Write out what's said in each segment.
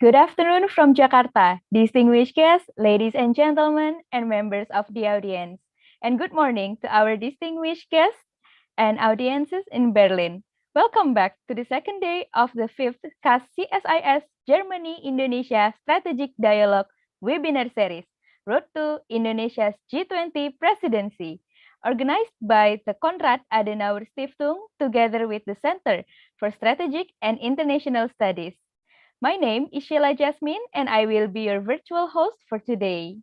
Good afternoon from Jakarta, distinguished guests, ladies and gentlemen, and members of the audience. And good morning to our distinguished guests and audiences in Berlin. Welcome back to the second day of the fifth CAS CSIS Germany-Indonesia Strategic Dialogue webinar series, Road to Indonesia's G20 Presidency, organized by the Konrad-Adenauer-Stiftung together with the Center for Strategic and International Studies. My name is Sheila Jasmine, and I will be your virtual host for today.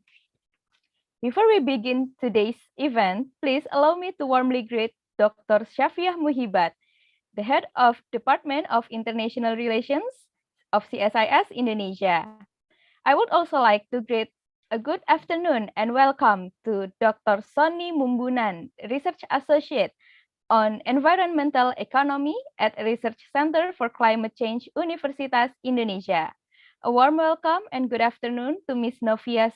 Before we begin today's event, please allow me to warmly greet Dr. Shafiah Muhibat, the head of Department of International Relations of CSIS Indonesia. I would also like to greet a good afternoon and welcome to Dr. Sonny Mumbunan, Research Associate on Environmental Economy at Research Center for Climate Change, Universitas Indonesia. A warm welcome and good afternoon to Ms. Novia,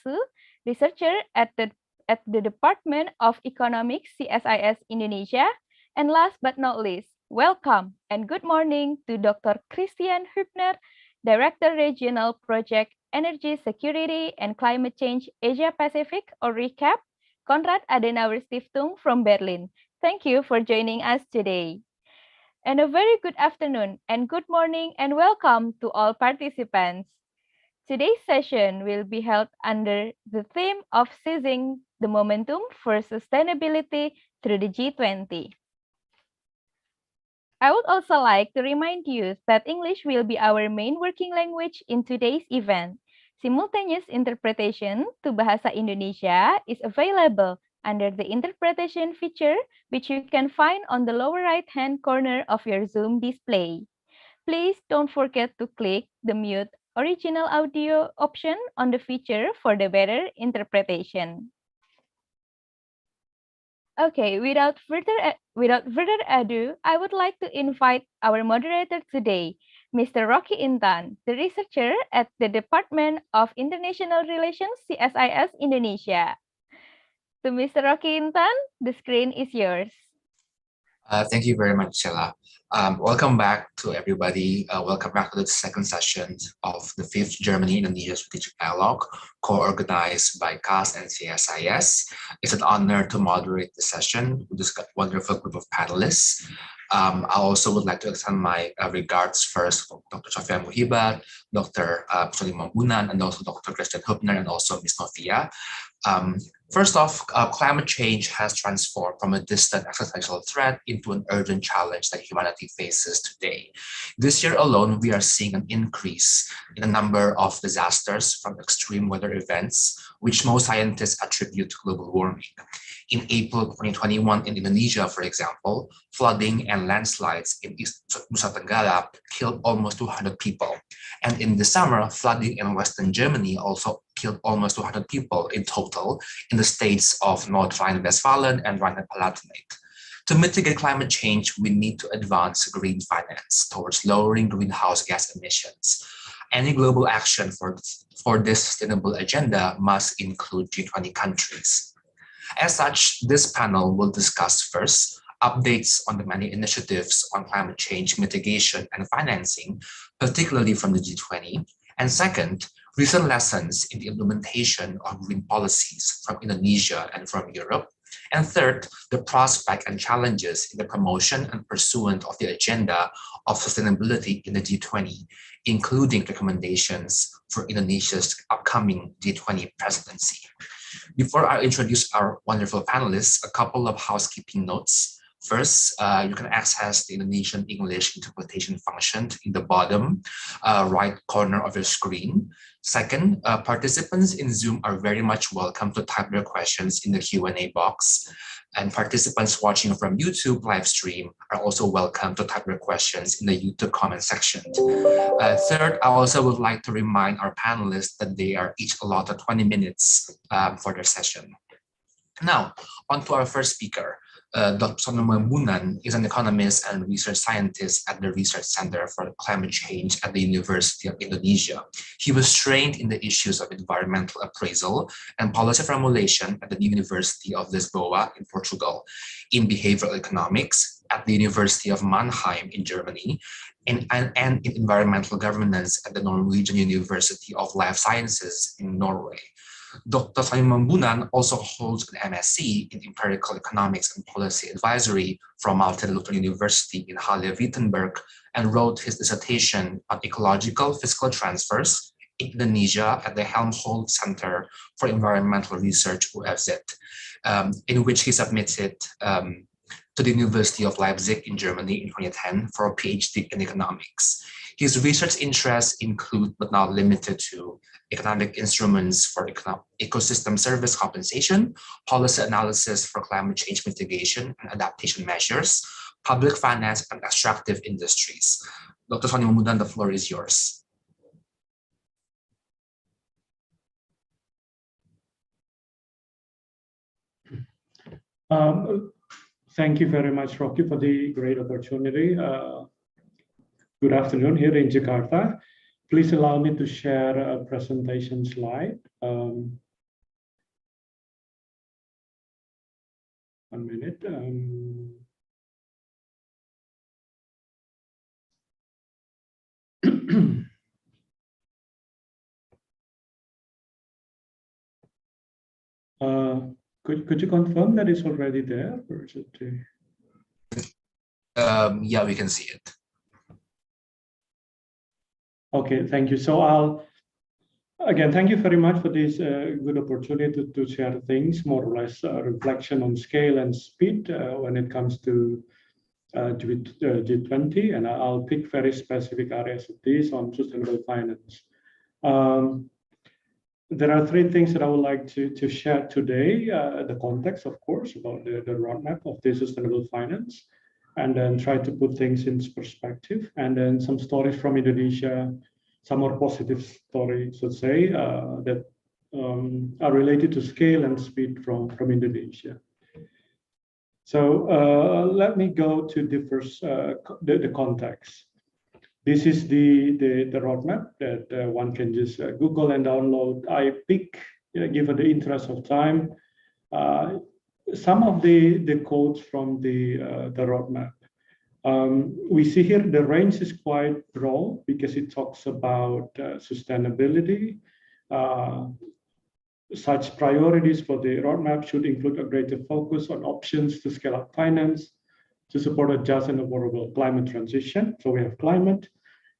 researcher at the Department of Economics, CSIS Indonesia. And last but not least, welcome and good morning to Dr. Christian Hübner, Director Regional Project Energy Security and Climate Change Asia Pacific, or RECAP, Konrad-Adenauer-Stiftung from Berlin. Thank you for joining us today. And a very good afternoon and good morning and welcome to all participants. Today's session will be held under the theme of seizing the momentum for sustainability through the G20. I would also like to remind you that English will be our main working language in today's event. Simultaneous interpretation to Bahasa Indonesia is available under the interpretation feature, which you can find on the lower right-hand corner of your Zoom display. Please don't forget to click the mute original audio option on the feature for the better interpretation. Okay, without further ado, I would like to invite our moderator today, Mr. Rocky Intan, the researcher at the Department of International Relations, CSIS Indonesia. To Mr. Rocky Intan, the screen is yours. Thank you very much, Sheila. Welcome back to everybody. Welcome back to the second session of the fifth Germany-Indonesia Strategic Dialogue, co-organized by CAS and CSIS. It's an honor to moderate the session with this wonderful group of panelists. I also would like to extend my regards first to Dr. Shafiah Muhibat, Dr. Sonny Mumbunan, and also Dr. Christian Hübner, and also Ms. Novia. First off, climate change has transformed from a distant existential threat into an urgent challenge that humanity faces today. This year alone, we are seeing an increase in the number of disasters from extreme weather events, which most scientists attribute to global warming. In April 2021 in Indonesia, for example, flooding and landslides in East Nusa Tenggara killed almost 200 people. And in the summer, flooding in Western Germany also killed almost 200 people in total in the states of North Rhine-Westphalia and Rhine-Palatinate. To mitigate climate change, we need to advance green finance towards lowering greenhouse gas emissions. Any global action for this sustainable agenda must include G20 countries. As such, this panel will discuss first, updates on the many initiatives on climate change mitigation and financing, particularly from the G20, and second, recent lessons in the implementation of green policies from Indonesia and from Europe, and third, the prospect and challenges in the promotion and pursuit of the agenda of sustainability in the G20, including recommendations for Indonesia's upcoming G20 presidency. Before I introduce our wonderful panelists, a couple of housekeeping notes. First, you can access the Indonesian English interpretation function in the bottom right corner of your screen. Second, participants in Zoom are very much welcome to type their questions in the Q&A box. And participants watching from YouTube live stream are also welcome to type their questions in the YouTube comment section. Third, I also would like to remind our panelists that they are each allotted 20 minutes for their session. Now, on to our first speaker. Dr. Sonny Mumbunan is an economist and research scientist at the Research Center for Climate Change at the University of Indonesia. He was trained in the issues of environmental appraisal and policy formulation at the University of Lisboa in Portugal, in behavioral economics, at the University of Mannheim in Germany, and in environmental governance at the Norwegian University of Life Sciences in Norway. Dr. Sonny Mumbunan also holds an MSc in Empirical Economics and Policy Advisory from Malte Luther University in Halle-Wittenberg and wrote his dissertation on ecological fiscal transfers in Indonesia at the Helmholtz Center for Environmental Research, UFZ, in which he submitted to the University of Leipzig in Germany in 2010 for a PhD in economics. His research interests include, but not limited to, economic instruments for ecosystem service compensation, policy analysis for climate change mitigation and adaptation measures, public finance, and extractive industries. Dr. Sonny Mumbunan, the floor is yours. Thank you very much, Rocky, for the great opportunity. Good afternoon here in Jakarta. Please allow me to share a presentation slide. 1 minute. Could you confirm that it's already there, or is it? Yeah, we can see it. Okay, thank you. So again, thank you very much for this good opportunity to share things, more or less reflection on scale and speed when it comes to G20, and I'll pick very specific areas of this on sustainable finance. There are 3 things that I would like to share today. The context, of course, about the roadmap of the sustainable finance, and then try to put things into perspective, and then some stories from Indonesia, some more positive stories, let's say, that are related to scale and speed from Indonesia. So let me go to the first, the context. This is the roadmap that one can just Google and download. I pick, given the interest of time, some of the quotes from the roadmap. We see here the range is quite broad because it talks about sustainability. Such priorities for the roadmap should include a greater focus on options to scale up finance to support a just and affordable climate transition. So we have climate,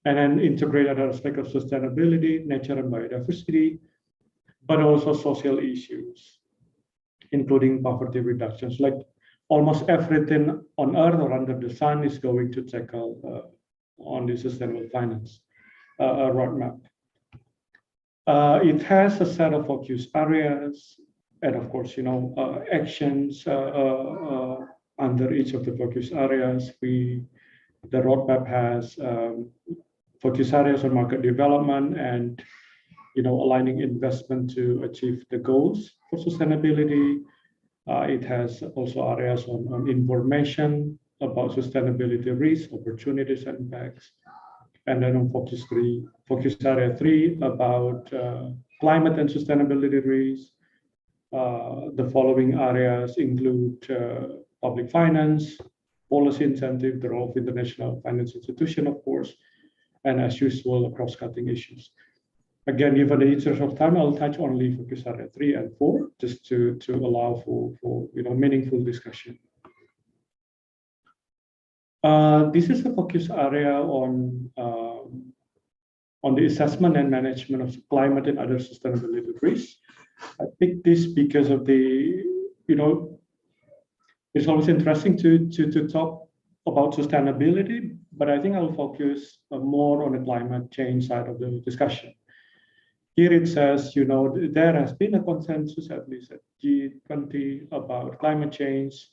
and then integrate other aspects of sustainability, nature and biodiversity, but also social issues, including poverty reductions. Like almost everything on Earth or under the sun is going to tackle on the sustainable finance roadmap. It has a set of focus areas, and of course, actions under each of the focus areas. The roadmap has focus areas on market development and aligning investment to achieve the goals for sustainability. It has also areas on information about sustainability risks, opportunities, and impacts. And then on focus area 3 about climate and sustainability risks. The following areas include public finance, policy incentive, the role of international finance institution, of course, and as usual, cross-cutting issues. Again, given the interest of time, I'll touch only focus area 3 and 4, just to allow for meaningful discussion. This is a focus area on the assessment and management of climate and other sustainability risks. I picked this because of the, it's always interesting to talk about sustainability, but I think I'll focus more on the climate change side of the discussion. Here it says, there has been a consensus, at least at G20, about climate change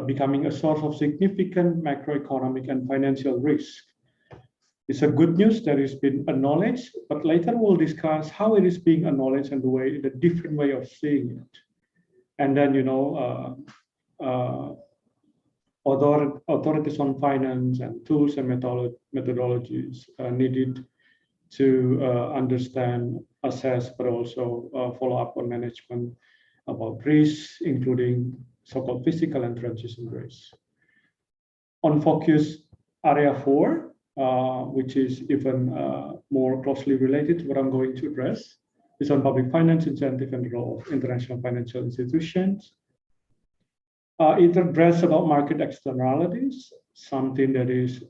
becoming a source of significant macroeconomic and financial risk. It's a good news that it's been acknowledged, but later we'll discuss how it is being acknowledged and the different way of seeing it. And then, authorities on finance and tools and methodologies needed to understand, assess, but also follow up on management about risks, including so-called physical and transition risks. On focus area 4, which is even more closely related to what I'm going to address, is on public finance incentive and the role of international financial institutions. It addresses about market externalities, something that is,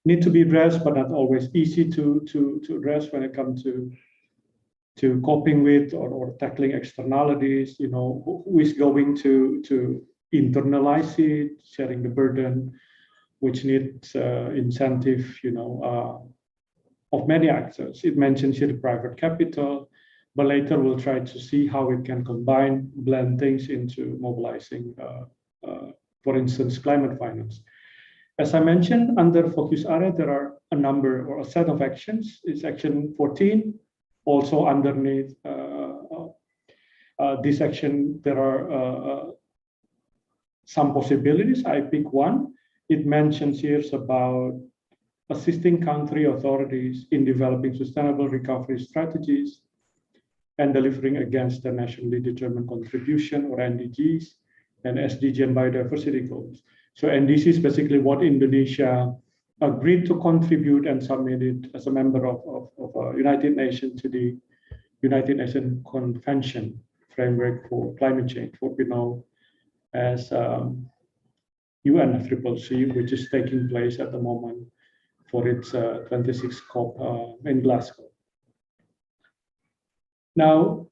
need to be addressed, but not always easy to address when it comes to coping with or tackling externalities. Who is going to internalize it, sharing the burden, which needs incentive, of many actors. It mentions here the private capital, but later we'll try to see how it can blend things into mobilizing, for instance, climate finance. As I mentioned, under focus area, there are a number or a set of actions. It's action 14. Also underneath this action, there are some possibilities. I pick one. It mentions here about assisting country authorities in developing sustainable recovery strategies and delivering against the nationally determined contribution, or NDGs, and SDG and biodiversity goals. So NDC is basically what Indonesia agreed to contribute and submitted as a member of United Nations to the United Nations Convention Framework for Climate Change, what we know as UNFCCC, which is taking place at the moment for its 26th COP in Glasgow. Now,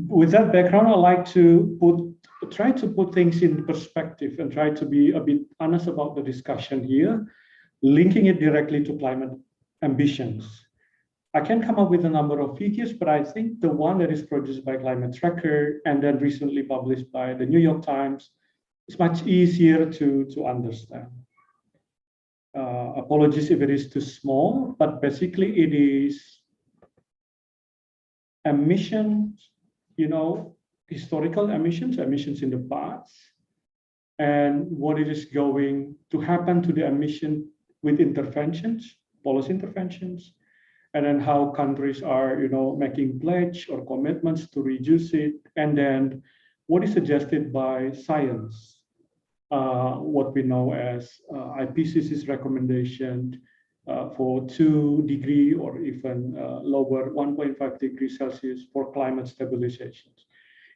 with that background, I'd like to try to put things in perspective and try to be a bit honest about the discussion here, linking it directly to climate ambitions. I can come up with a number of figures, but I think the one that is produced by Climate Tracker and then recently published by the New York Times is much easier to understand. Apologies if it is too small, but basically it is emissions, historical emissions in the past, and what it is going to happen to the emission with interventions, policy interventions, and then how countries are, making pledge or commitments to reduce it, and then what is suggested by science, what we know as IPCC's recommendation for 2 degree or even lower 1.5 degrees Celsius for climate stabilization.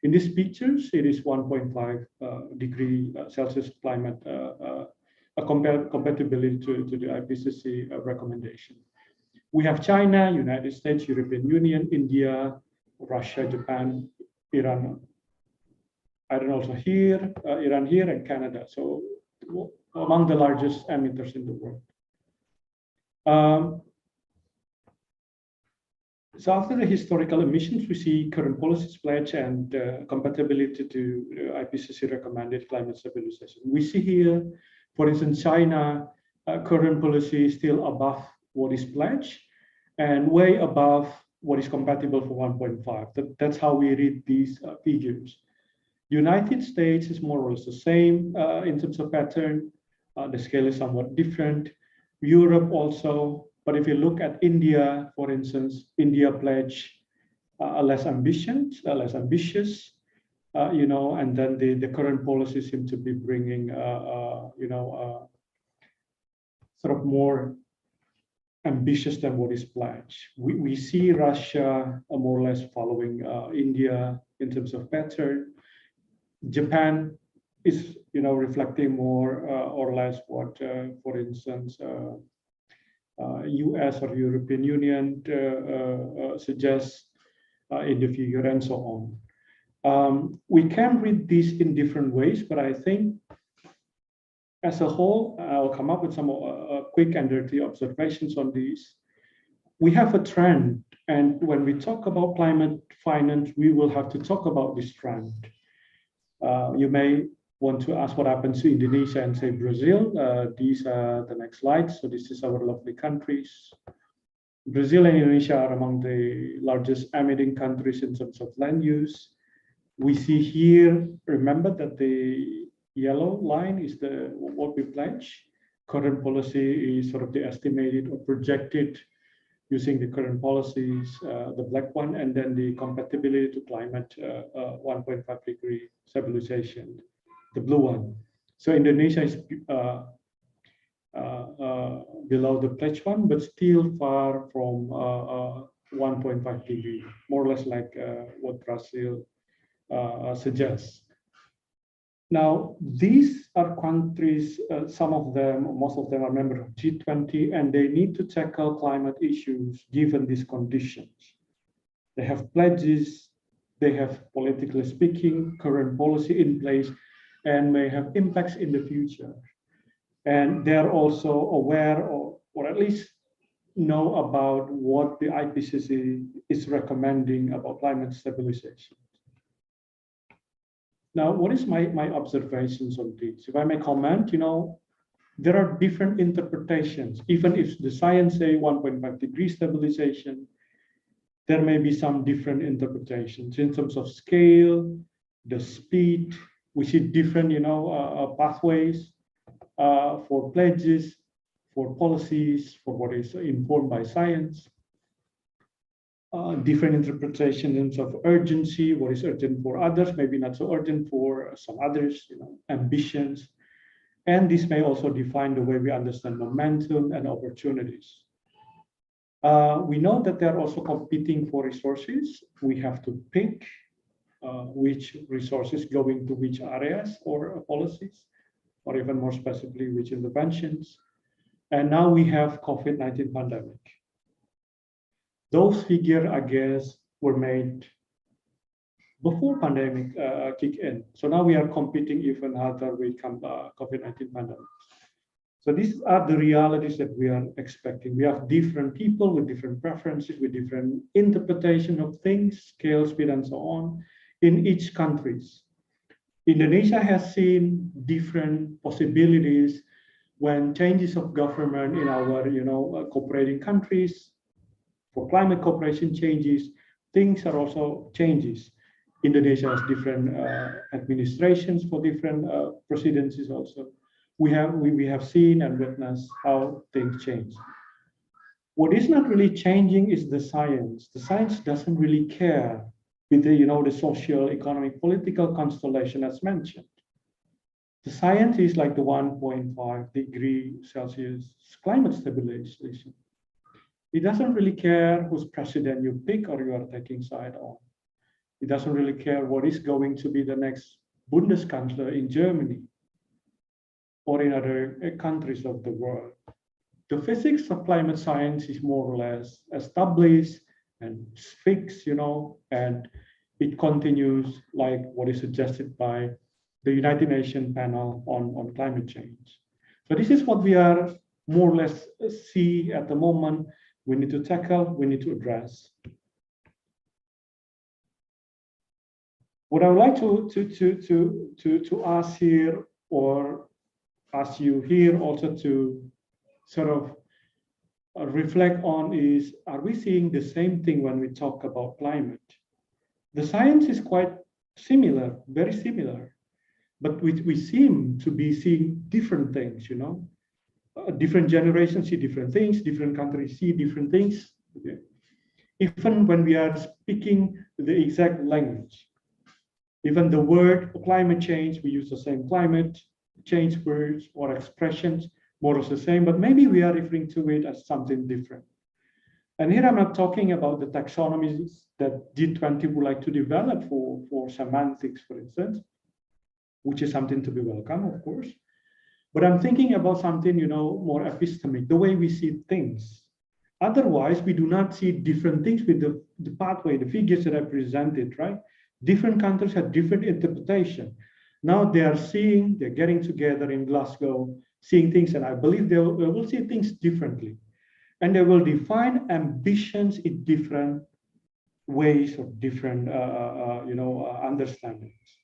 In these pictures, it is 1.5 degree Celsius climate compatibility to the IPCC recommendation. We have China, United States, European Union, India, Russia, Japan, Iran, also here, Iran here, and Canada. So among the largest emitters in the world. So after the historical emissions, we see current policies pledge and compatibility to IPCC recommended climate stabilization. We see here, for instance, China, current policy is still above what is pledged and way above what is compatible for 1.5. That's how we read these figures. United States is more or less the same in terms of pattern. The scale is somewhat different. Europe also, but if you look at India, for instance, India pledged less ambitious, and then the current policy seems to be bringing, sort of more ambitious than what is pledged. We see Russia more or less following India in terms of pattern. Japan is, reflecting more or less what, for instance, US or European Union suggests in the figure, and so on. We can read this in different ways, but I think as a whole, I'll come up with some quick and dirty observations on these. We have a trend, and when we talk about climate finance, we will have to talk about this trend. You may want to ask what happens to Indonesia and say Brazil. These are the next slides. So this is our lovely countries. Brazil and Indonesia are among the largest emitting countries in terms of land use. We see here, remember that the yellow line is what we pledge. Current policy is sort of the estimated or projected using the current policies, the black one, and then the compatibility to climate 1.5 degree stabilization, the blue one. So Indonesia is below the pledge one, but still far from 1.5 degree, more or less like what Brazil suggests. Now, these are countries, some of them, most of them are members of G20, and they need to tackle climate issues given these conditions. They have pledges, they have, politically speaking, current policy in place, and may have impacts in the future. And they're also aware of, or at least know about what the IPCC is recommending about climate stabilization. Now, what is my observations on this? If I may comment, there are different interpretations. Even if the science say 1.5 degree stabilization, there may be some different interpretations in terms of scale, the speed. We see different, pathways for pledges, for policies, for what is informed by science. Different interpretations in terms of urgency, what is urgent for others, maybe not so urgent for some others, ambitions. And this may also define the way we understand momentum and opportunities. We know that they're also competing for resources. We have to pick which resources go into which areas or policies, or even more specifically, which interventions. And now we have COVID-19 pandemic. Those figures, I guess, were made before pandemic kick in. So now we are competing even harder with COVID-19 pandemic. So these are the realities that we are expecting. We have different people with different preferences, with different interpretation of things, scale, speed, and so on in each countries. Indonesia has seen different possibilities when changes of government in our, cooperating countries. For climate cooperation changes, things are also changes. Indonesia has different administrations for different presidencies also. We have seen and witnessed how things change. What is not really changing is the science. The science doesn't really care with the, the social, economic, political constellation as mentioned. The science is like the 1.5 degree Celsius climate stabilization. It doesn't really care whose president you pick or you are taking side on. It doesn't really care what is going to be the next Bundeskanzler in Germany or in other countries of the world. The physics of climate science is more or less established and fixed, and it continues like what is suggested by the United Nations panel on climate change. So this is what we are more or less see at the moment. We need to tackle, we need to address. What I would like to ask here, or ask you here also to sort of reflect on is, are we seeing the same thing when we talk about climate? The science is quite similar, very similar, but we seem to be seeing different things, different generations see different things, different countries see different things. Okay. Even when we are speaking the exact language, even the word climate change, we use the same climate change words or expressions, more or less the same, but maybe we are referring to it as something different. And here I'm not talking about the taxonomies that G20 would like to develop for semantics, for instance, which is something to be welcome, of course. But I'm thinking about something, more epistemic, the way we see things. Otherwise, we do not see different things with the pathway, the figures that I presented, right? Different countries have different interpretation. Now they're getting together in Glasgow, seeing things, and I believe they will see things differently. And they will define ambitions in different ways of different, understandings.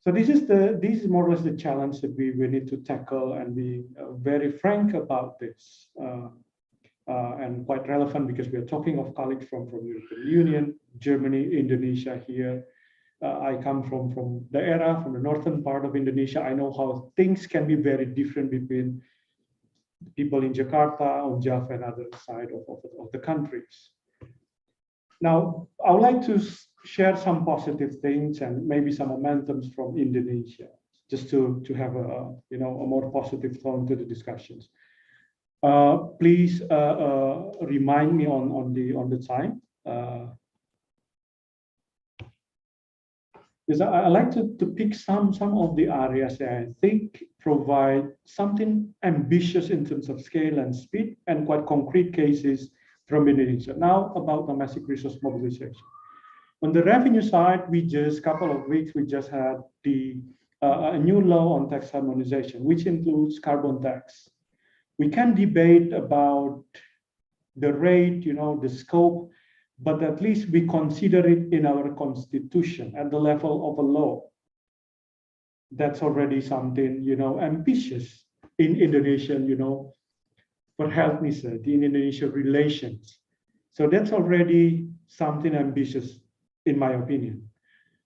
So this is more or less the challenge that we need to tackle and be very frank about this, and quite relevant because we are talking of colleagues from European Union, Germany, Indonesia here. I come from the area, from the northern part of Indonesia. I know how things can be very different between people in Jakarta, on Java, and other side of the countries. Now, I would like to share some positive things and maybe some momentums from Indonesia. just to have a a more positive tone to the discussions. Please remind me on the time. Because I like to pick some of the areas that I think provide something ambitious in terms of scale and speed, and quite concrete cases from Indonesia. Now about domestic resource mobilization. On the revenue side, we just couple of weeks we just had a new law on tax harmonization, which includes carbon tax. We can debate about the rate, the scope, but at least we consider it in our constitution at the level of a law. That's already something, ambitious in Indonesian, perhelpnissen, the Indonesian relations. So that's already something ambitious, in my opinion.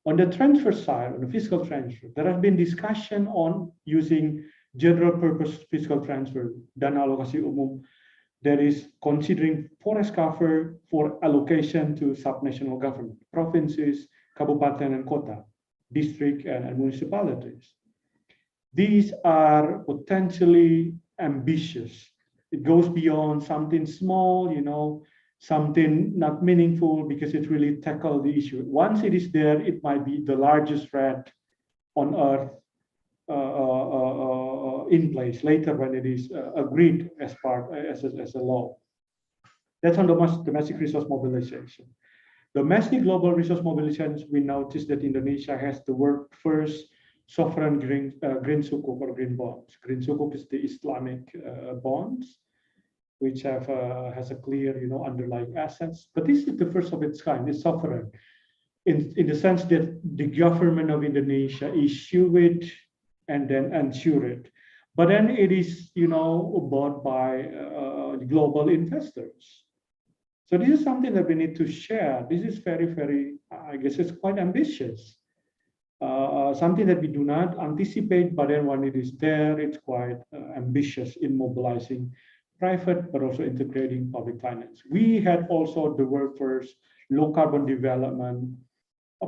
On the transfer side, on the fiscal transfer, there have been discussion on using general purpose fiscal transfer, dana alokasi umum, that is considering forest cover for allocation to subnational government, provinces, kabupaten and kota, district and municipalities. These are potentially ambitious. It goes beyond something small, something not meaningful, because it really tackles the issue. Once it is there, it might be the largest threat on earth in place later when it is agreed as a law. That's on domestic resource mobilization. Domestic global resource mobilization, we noticed that Indonesia has the world's first sovereign green sukuk or green bonds. Green sukuk is the Islamic bonds, which has a clear underlying assets. But this is the first of its kind. It's sovereign in the sense that the government of Indonesia issue it and then insure it. But then it is, bought by global investors. So this is something that we need to share. This is very, very, I guess it's quite ambitious. Something that we do not anticipate, but then when it is there, it's quite ambitious in mobilizing private, but also integrating public finance. We had also the world first low carbon development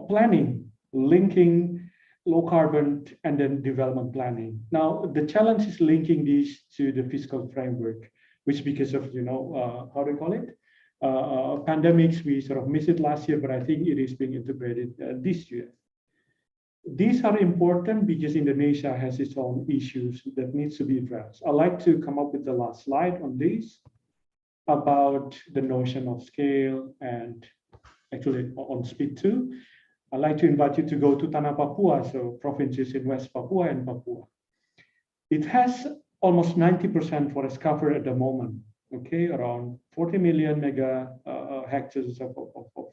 planning, linking low carbon and then development planning. Now, the challenge is linking these to the fiscal framework, which because of, how do you call it? Pandemics, we sort of missed it last year, but I think it is being integrated this year. These are important because Indonesia has its own issues that needs to be addressed. I'd like to come up with the last slide on this about the notion of scale and actually on speed too. I'd like to invite you to go to Tanah Papua, so provinces in West Papua and Papua. It has almost 90% forest cover at the moment, okay, around 40 million mega hectares of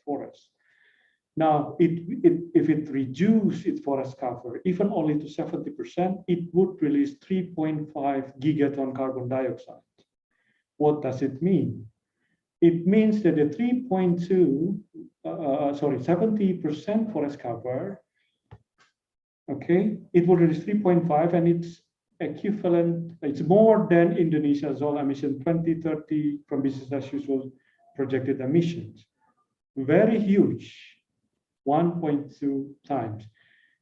forest. Now, if it reduces its forest cover, even only to 70%, it would release 3.5 gigaton carbon dioxide. What does it mean? It means that the 70% forest cover, okay, it would release 3.5, and it's equivalent, it's more than Indonesia's all emission 2030 from business as usual projected emissions. Very huge. 1.2 times.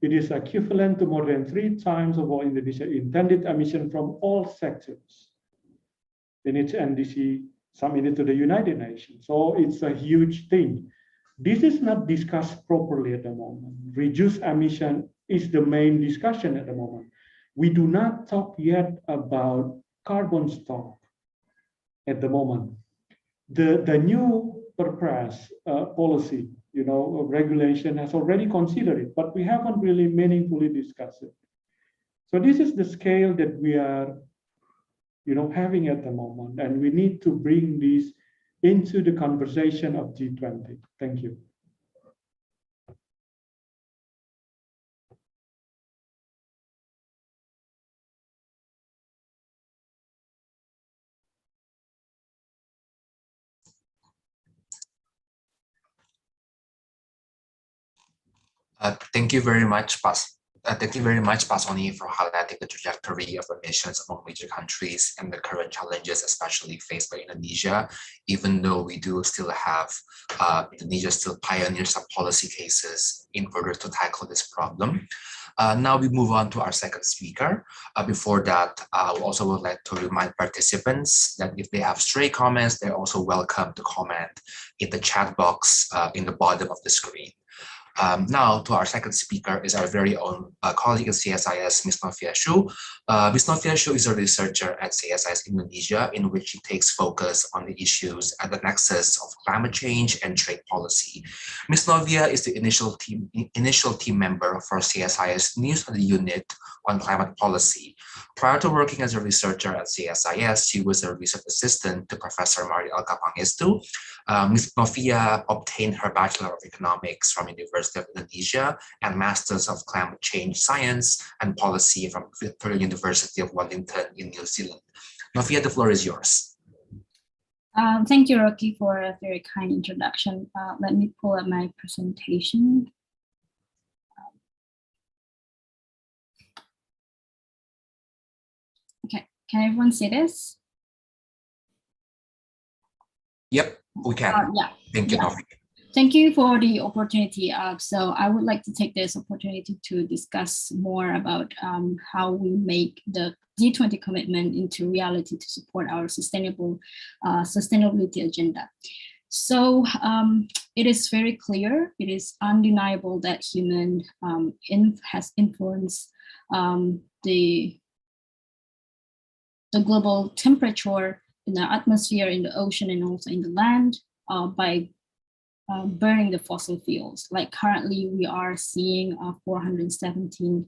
It is equivalent to more than 3 times of all Indonesia intended emission from all sectors in its NDC submitted to the United Nations. So it's a huge thing. This is not discussed properly at the moment. Reduced emission is the main discussion at the moment. We do not talk yet about carbon stock at the moment. The new purpose policy, regulation has already considered it, but we haven't really meaningfully discussed it. So this is the scale that we are, having at the moment, and we need to bring this into the conversation of G20. Thank you. Thank you very much, Pak Sonny, for highlighting the trajectory of emissions among major countries and the current challenges, especially faced by Indonesia. Even though we do still have Indonesia still pioneers some policy cases in order to tackle this problem. Now we move on to our second speaker. Before that, I also would like to remind participants that if they have stray comments, they're also welcome to comment in the chat box in the bottom of the screen. Now to our second speaker is our very own colleague at CSIS, Ms. Novia. Ms. Novia is a researcher at CSIS-Indonesia, in which she takes focus on the issues at the nexus of climate change and trade policy. Ms. Novia is the initial team member for CSIS News Unit on climate policy. Prior to working as a researcher at CSIS, she was a research assistant to Professor Mariel Kapangestu. Ms. Novia obtained her Bachelor of Economics from University of Indonesia and Masters of Climate Change Science and Policy from Victoria University of Wellington in New Zealand. Novia, the floor is yours. Thank you, Rocky, for a very kind introduction. Let me pull up my presentation. Okay, can everyone see this? Yep, we can. Yeah. Thank you, yeah. Novia. Thank you for the opportunity. So I would like to take this opportunity to discuss more about how we make the G20 commitment into reality to support our sustainability agenda. So it is very clear, it is undeniable that human has influenced the global temperature in the atmosphere, in the ocean, and also in the land by burning the fossil fuels. Like currently we are seeing 417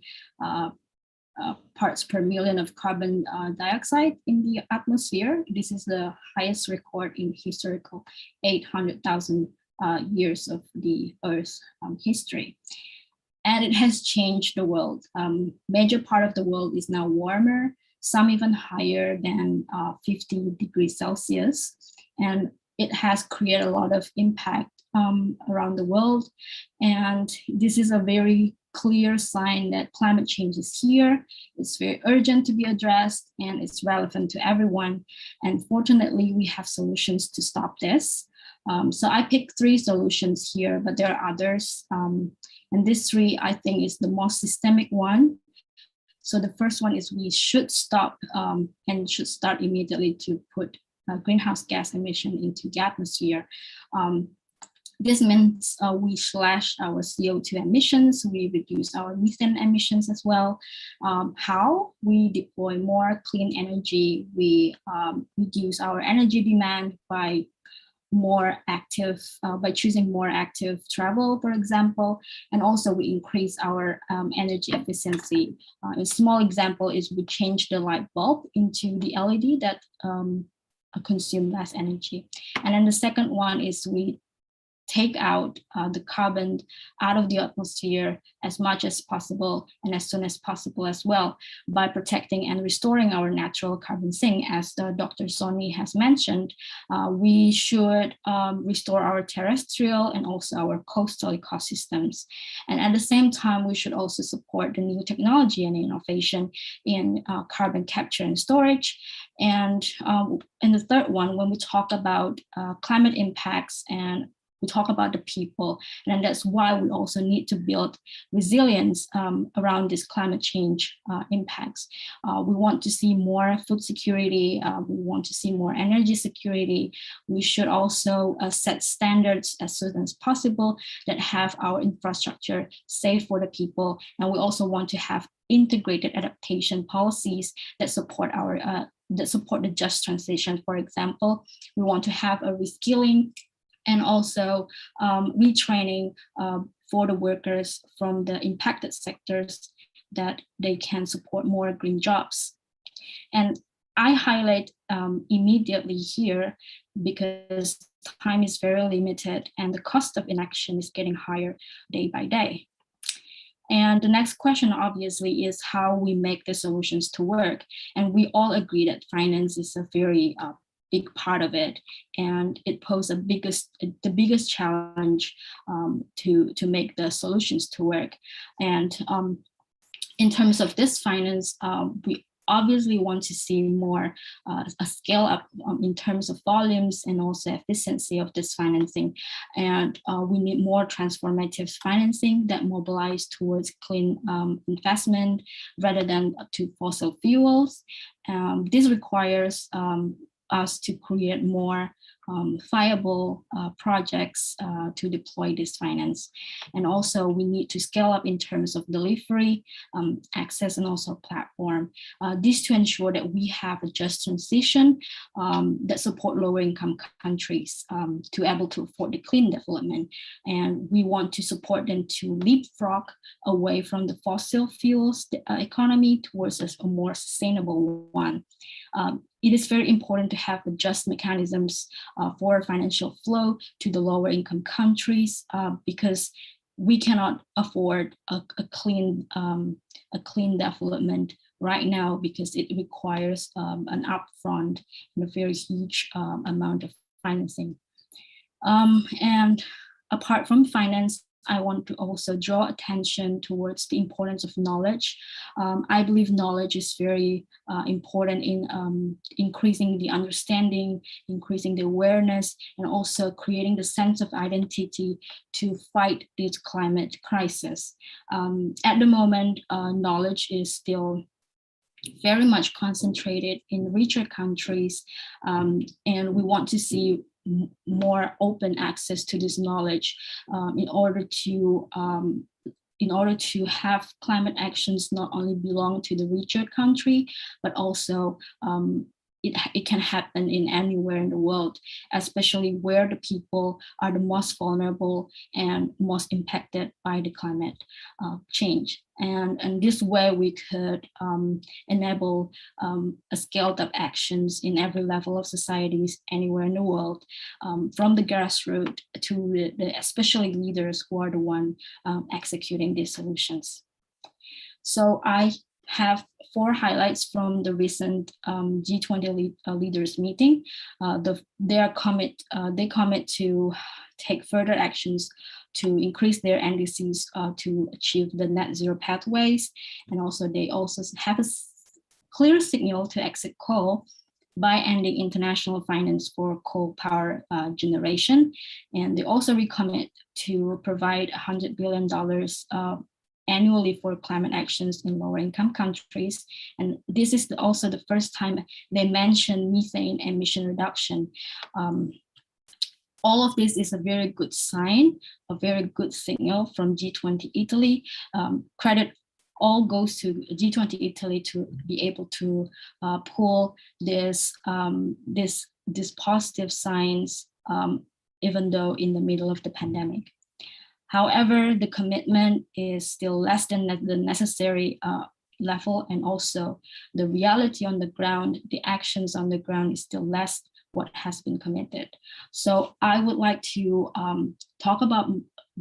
parts per million of carbon dioxide in the atmosphere. This is the highest record in historical 800,000 years of the Earth's history. And it has changed the world. Major part of the world is now warmer, some even higher than 50 degrees Celsius. And it has created a lot of impact around the world. And this is a very clear sign that climate change is here. It's very urgent to be addressed and it's relevant to everyone. And fortunately, we have solutions to stop this. So I picked 3 solutions here, but there are others. And this 3, I think, is the most systemic one. So the first one is we should stop and should start immediately to put greenhouse gas emission into the atmosphere. This means we slash our CO2 emissions, we reduce our methane emissions as well. How? We deploy more clean energy, we reduce our energy demand by choosing more active travel, for example, and also we increase our energy efficiency. A small example is we change the light bulb into the LED that consume less energy. And then the second one is we take out the carbon out of the atmosphere as much as possible and as soon as possible as well by protecting and restoring our natural carbon sink. As Dr. Sonny has mentioned, we should restore our terrestrial and also our coastal ecosystems. And at the same time, we should also support the new technology and innovation in carbon capture and storage. And the third one, when we talk about climate impacts and we talk about the people, and that's why we also need to build resilience around this climate change impacts. We want to see more food security, we want to see more energy security. We should also set standards as soon as possible that have our infrastructure safe for the people. And we also want to have integrated adaptation policies that support the just transition. For example, we want to have a reskilling and also retraining for the workers from the impacted sectors that they can support more green jobs. And I highlight immediately here because time is very limited and the cost of inaction is getting higher day by day. And the next question obviously is how we make the solutions to work. And we all agree that finance is a very big part of it, and it poses the biggest challenge to make the solutions to work. And in terms of this finance, obviously want to see more a scale up in terms of volumes and also efficiency of this financing. And we need more transformative financing that mobilize towards clean investment rather than to fossil fuels. This requires us to create more viable projects to deploy this finance. And also we need to scale up in terms of delivery, access, and also platform. This to ensure that we have a just transition that support lower income countries to able to afford the clean development. And we want to support them to leapfrog away from the fossil fuels economy towards a more sustainable one. It is very important to have just mechanisms for financial flow to the lower income countries because we cannot afford a clean development right now because it requires an upfront and a very huge amount of financing. And apart from finance, I want to also draw attention towards the importance of knowledge. I believe knowledge is very important in increasing the understanding, increasing the awareness, and also creating the sense of identity to fight this climate crisis. At the moment, knowledge is still very much concentrated in richer countries, and we want to see more open access to this knowledge in order to have climate actions not only belong to the richer country, but also it can happen in anywhere in the world, especially where the people are the most vulnerable and most impacted by the climate change. And this way we could enable a scaled up actions in every level of societies anywhere in the world, from the grassroots to the especially leaders who are the one executing these solutions. So I have 4 highlights from the recent G20 leaders meeting. They commit to take further actions to increase their NDCs to achieve the net zero pathways. And also they also have a clear signal to exit coal by ending international finance for coal power generation. And they also recommit to provide $100 billion annually for climate actions in lower income countries. And this is also the first time they mention methane emission reduction. All of this is a very good sign, a very good signal from G20 Italy. Credit all goes to G20 Italy to be able to pull this positive signs, even though in the middle of the pandemic. However, the commitment is still less than the necessary level, and also the reality on the ground, the actions on the ground is still less what has been committed. So I would like to talk about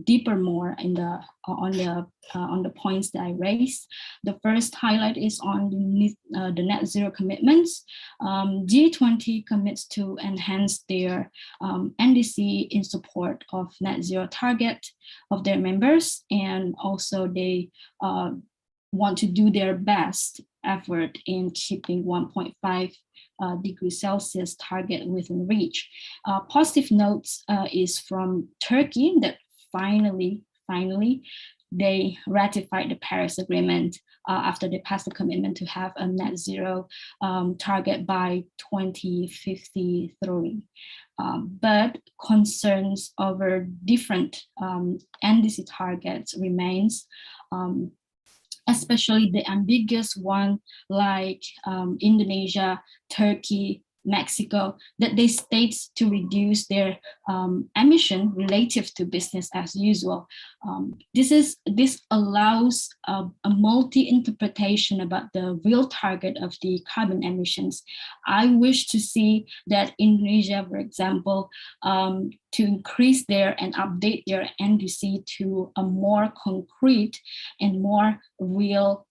deeper more in on the points that I raised. The first highlight is on the net zero commitments. G20 commits to enhance their NDC in support of net zero target of their members, and also they want to do their best effort in keeping 1.5 degrees Celsius target within reach. Positive notes is from Turkey that finally they ratified the Paris Agreement after they passed the commitment to have a net zero target by 2053. But concerns over different NDC targets remains, especially the ambiguous one like Indonesia, Turkey, Mexico, that they state to reduce their emission relative to business as usual. This allows a multi-interpretation about the real target of the carbon emissions. I wish to see that Indonesia, for example, to increase their and update their NDC to a more concrete and more real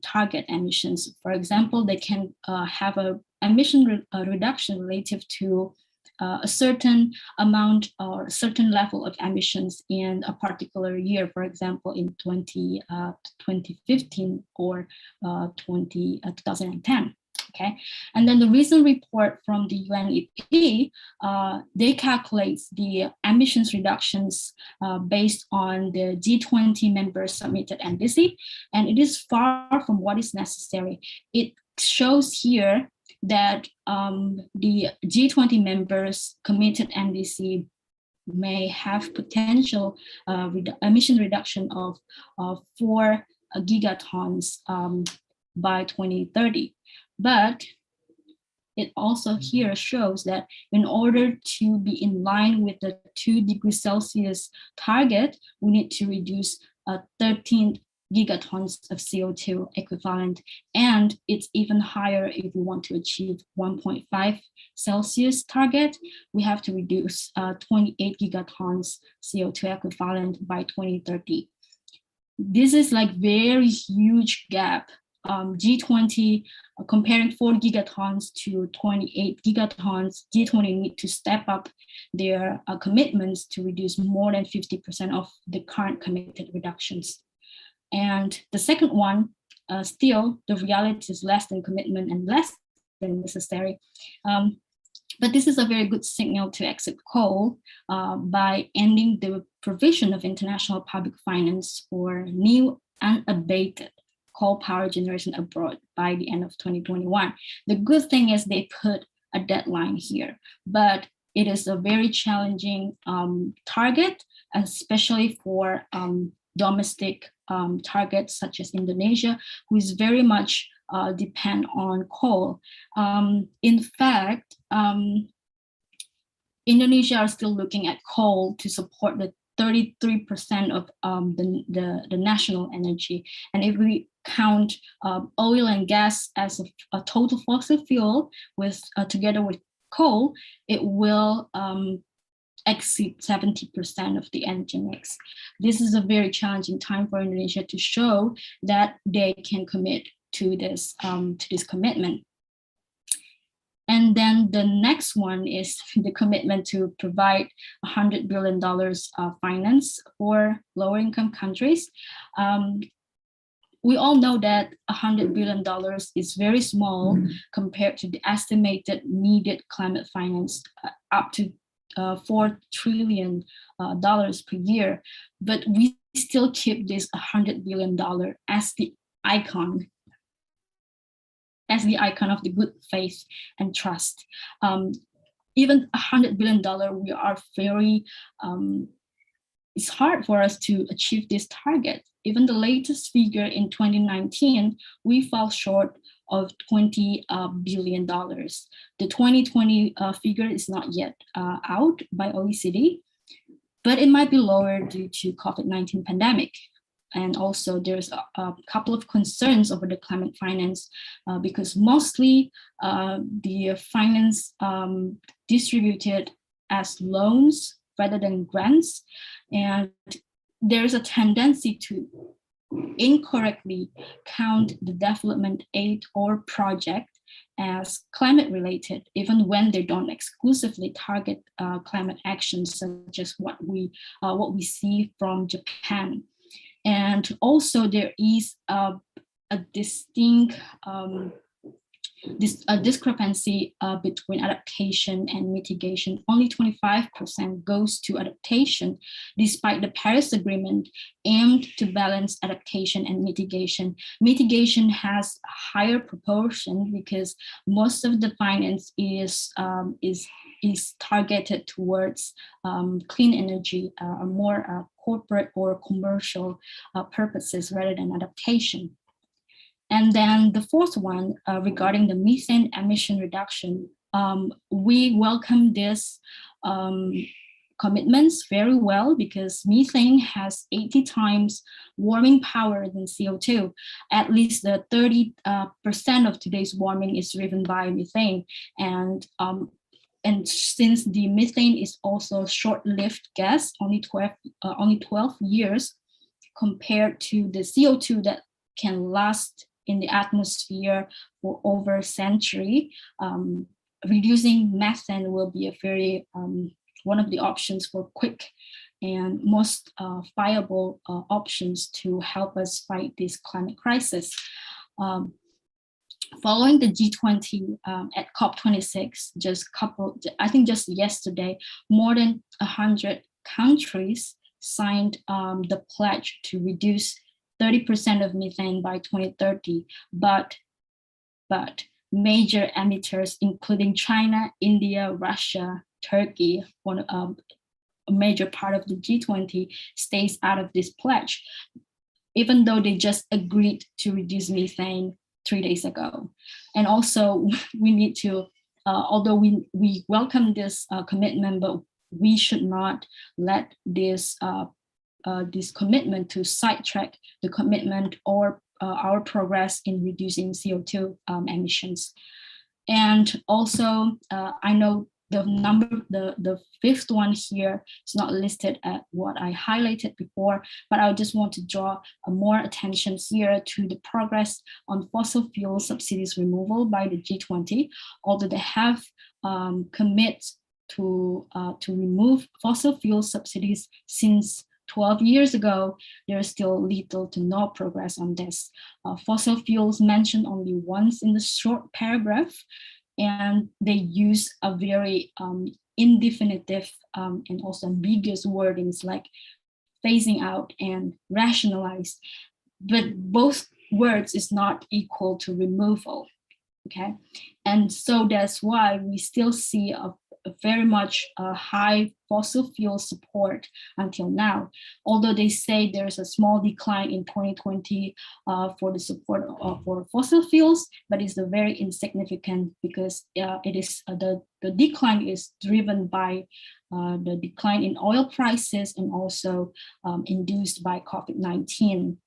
target emissions. For example, they can have a emission reduction relative to a certain amount or a certain level of emissions in a particular year, for example, in 2015 or 2010. Okay, and then the recent report from the UNEP, they calculate the emissions reductions based on the G20 members submitted NDC, and it is far from what is necessary. It shows here that the G20 members committed NDC may have potential emission reduction of 4 gigatons by 2030. But it also here shows that in order to be in line with the 2 degrees Celsius target, we need to reduce 13 gigatons of CO2 equivalent. And it's even higher if we want to achieve 1.5 Celsius target. We have to reduce 28 gigatons CO2 equivalent by 2030. This is like very huge gap. G20 comparing 4 gigatons to 28 gigatons, G20 need to step up their commitments to reduce more than 50% of the current committed reductions. And the second one, still the reality is less than commitment and less than necessary. But this is a very good signal to exit coal by ending the provision of international public finance for new unabated coal power generation abroad by the end of 2021. The good thing is they put a deadline here, but it is a very challenging target, especially for domestic targets such as Indonesia, who is very much depend on coal. In fact, Indonesia are still looking at coal to support the 33% of the national energy. And if we count oil and gas as a total fossil fuel with together with coal, it will exceed 70% of the energy mix. This is a very challenging time for Indonesia to show that they can commit to this commitment. And then the next one is the commitment to provide $100 billion finance for lower income countries. We all know that $100 billion is very small compared to the estimated needed climate finance up to $4 trillion per year. But we still keep this $100 billion as the icon of the good faith and trust. Even $100 billion, we are very, it's hard for us to achieve this target. Even the latest figure in 2019, we fell short of $20 billion. The 2020 figure is not yet out by OECD, but it might be lower due to COVID-19 pandemic. And also there's a couple of concerns over the climate finance because mostly the finance distributed as loans rather than grants. And there's a tendency to incorrectly count the development aid or project as climate related, even when they don't exclusively target climate actions, such as what we see from Japan. And also there is a distinct discrepancy between adaptation and mitigation. Only 25% goes to adaptation, despite the Paris Agreement aimed to balance adaptation and mitigation. Mitigation has a higher proportion because most of the finance is targeted towards clean energy, more corporate or commercial purposes rather than adaptation. And then the fourth one, regarding the methane emission reduction, we welcome this commitments very well because methane has 80 times warming power than CO2. At least the 30% of today's warming is driven by methane. And since the methane is also short-lived gas, only 12 years, compared to the CO2 that can last in the atmosphere for over a century, reducing methane will be a very one of the options for quick and most viable options to help us fight this climate crisis. Following the G20 at COP26, I think just yesterday, more than 100 countries signed the pledge to reduce 30% of methane by 2030, but major emitters, including China, India, Russia, Turkey, a major part of the G20, stays out of this pledge, even though they just agreed to reduce methane 3 days ago. And also we need to, although we welcome this commitment, but we should not let this commitment to sidetrack the commitment or our progress in reducing CO2 emissions. And also, I know the fifth one here is not listed at what I highlighted before, but I just want to draw more attention here to the progress on fossil fuel subsidies removal by the G20. Although they have committed to remove fossil fuel subsidies since 12 years ago, there is still little to no progress on this. Fossil fuels mentioned only once in the short paragraph, and they use a very indefinitive and also ambiguous wordings like phasing out and rationalize. But both words is not equal to removal, okay? And so that's why we still see a very much high fossil fuel support until now. Although they say there's a small decline in 2020 for the support for fossil fuels, but it's a very insignificant because it is the decline is driven by the decline in oil prices and also induced by COVID-19.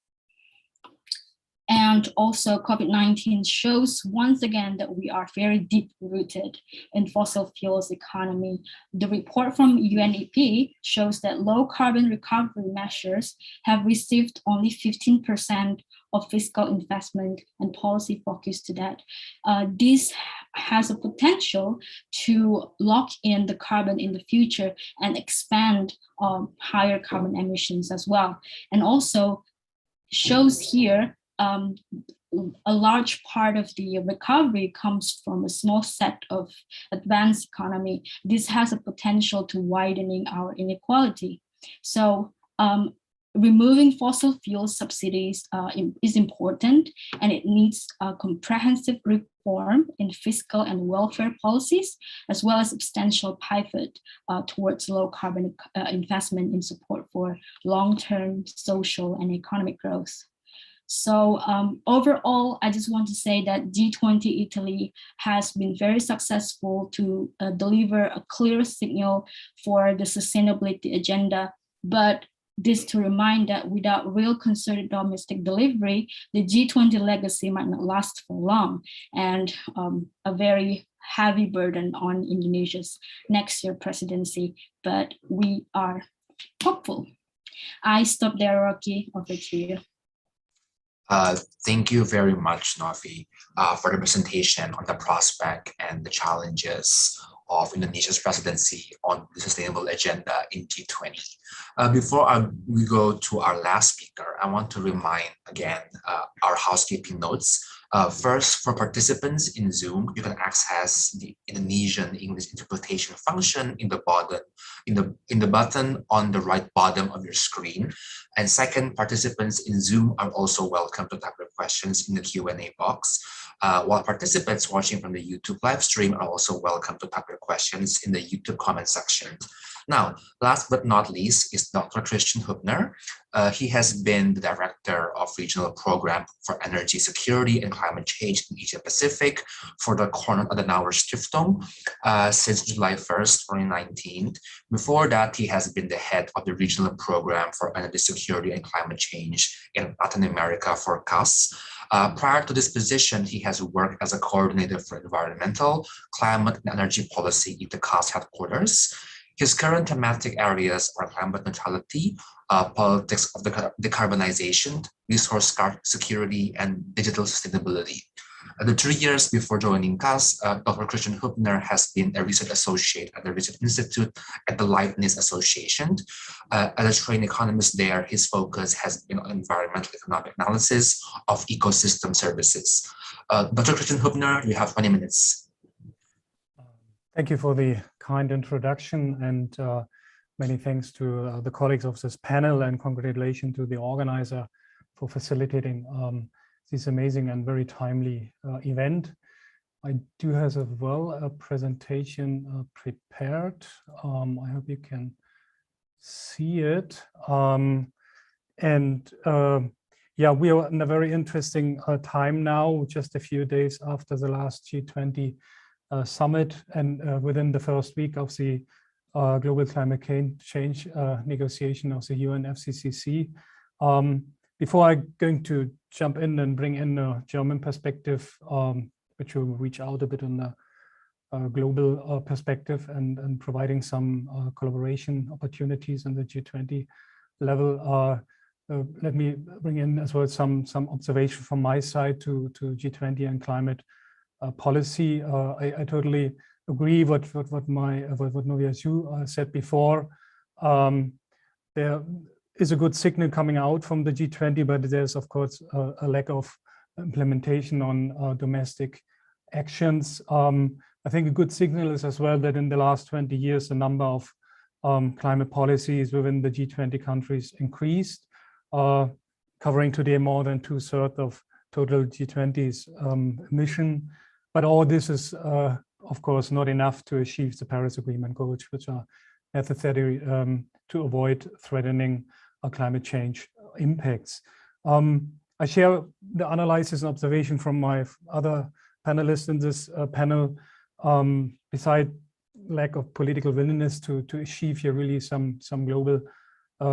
And also COVID-19 shows once again that we are very deep rooted in fossil fuels economy. The report from UNEP shows that low carbon recovery measures have received only 15% of fiscal investment and policy focus to that. This has a potential to lock in the carbon in the future and expand higher carbon emissions as well. And also shows here a large part of the recovery comes from a small set of advanced economy. This has a potential to widening our inequality. So removing fossil fuel subsidies is important, and it needs a comprehensive reform in fiscal and welfare policies, as well as substantial pivot towards low carbon investment in support for long-term social and economic growth. So overall, I just want to say that G20 Italy has been very successful to deliver a clear signal for the sustainability agenda. But this to remind that without real concerted domestic delivery, the G20 legacy might not last for long, and a very heavy burden on Indonesia's next year presidency. But we are hopeful. I stop there, Rocky. Over to you. Thank you very much, Novi, for the presentation on the prospect and the challenges of Indonesia's presidency on the sustainable agenda in G20. Before we go to our last speaker, I want to remind again our housekeeping notes. First, for participants in Zoom, you can access the Indonesian English interpretation function in the button on the right bottom of your screen. And second, participants in Zoom are also welcome to type their questions in the Q&A box, while participants watching from the YouTube live stream are also welcome to type their questions in the YouTube comment section. Now, last but not least is Dr. Christian Hübner. He has been the Director of Regional Program for Energy Security and Climate Change in Asia Pacific for the Konrad-Adenauer-Stiftung since July 1st, 2019. Before that, he has been the head of the Regional Program for Energy Security and Climate Change in Latin America for CAS. Prior to this position, he has worked as a coordinator for environmental, climate, and energy policy in the CAS headquarters. His current thematic areas are climate neutrality, politics of decarbonization, resource security, and digital sustainability. The 3 years before joining CAS, Dr. Christian Hübner has been a research associate at the Research Institute at the Leibniz Association. As a trained economist there, his focus has been on environmental economic analysis of ecosystem services. Dr. Christian Hübner, you have 20 minutes. Thank you for the kind introduction, and many thanks to the colleagues of this panel, and congratulations to the organizer for facilitating this amazing and very timely event. I do have as well a presentation prepared. I hope you can see it. Yeah, we are in a very interesting time now, just a few days after the last G20 summit, and within the first week of the global climate change negotiation of the UNFCCC. Before I'm going to jump in and bring in a German perspective, which will reach out a bit on the global perspective and providing some collaboration opportunities on the G20 level, let me bring in as well some observation from my side to G20 and climate policy. I totally agree what Novia said before. There is a good signal coming out from the G20, but there's of course a lack of implementation on domestic actions. I think a good signal is as well that in the last 20 years, the number of climate policies within the G20 countries increased, covering today more than 2/3 of total G20's emission. But all this is, of course, not enough to achieve the Paris Agreement goals, which are necessary to avoid threatening climate change impacts. I share the analysis and observation from my other panelists in this panel. Beside lack of political willingness to achieve here really some global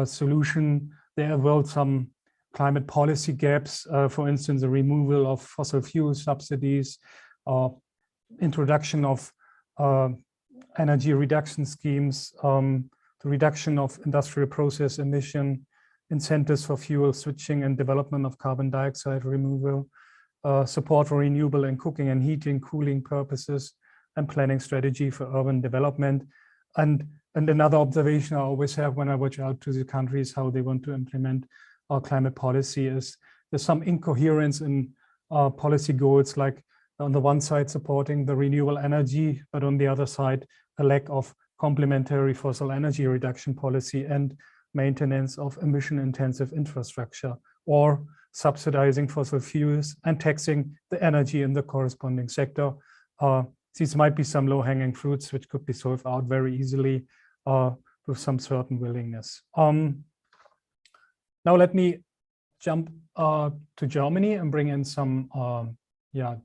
solution, there are well some climate policy gaps. For instance, the removal of fossil fuel subsidies, introduction of energy reduction schemes, the reduction of industrial process emission, incentives for fuel switching and development of carbon dioxide removal, support for renewable and cooking and heating, cooling purposes, and planning strategy for urban development. And another observation I always have when I watch out to the countries, how they want to implement our climate policy, is there's some incoherence in policy goals, like on the one side supporting the renewable energy, but on the other side, a lack of complementary fossil energy reduction policy and maintenance of emission-intensive infrastructure, or subsidizing fossil fuels and taxing the energy in the corresponding sector. These might be some low-hanging fruits which could be solved out very easily with some certain willingness. Now let me jump to Germany and bring in some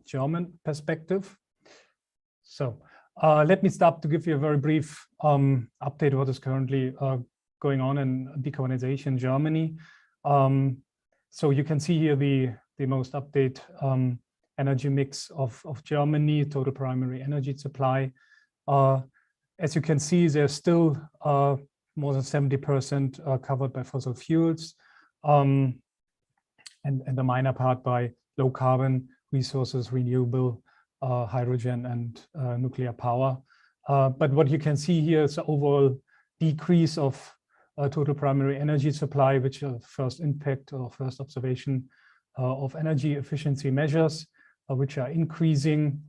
German perspective. So let me start to give you a very brief update of what is currently going on in decarbonization in Germany. So you can see here the most updated energy mix of Germany, total primary energy supply. As you can see, there's still more than 70% covered by fossil fuels, and the minor part by low carbon resources, renewable hydrogen and nuclear power. But what you can see here is the overall decrease of total primary energy supply, which is first impact or first observation of energy efficiency measures, which are increasing,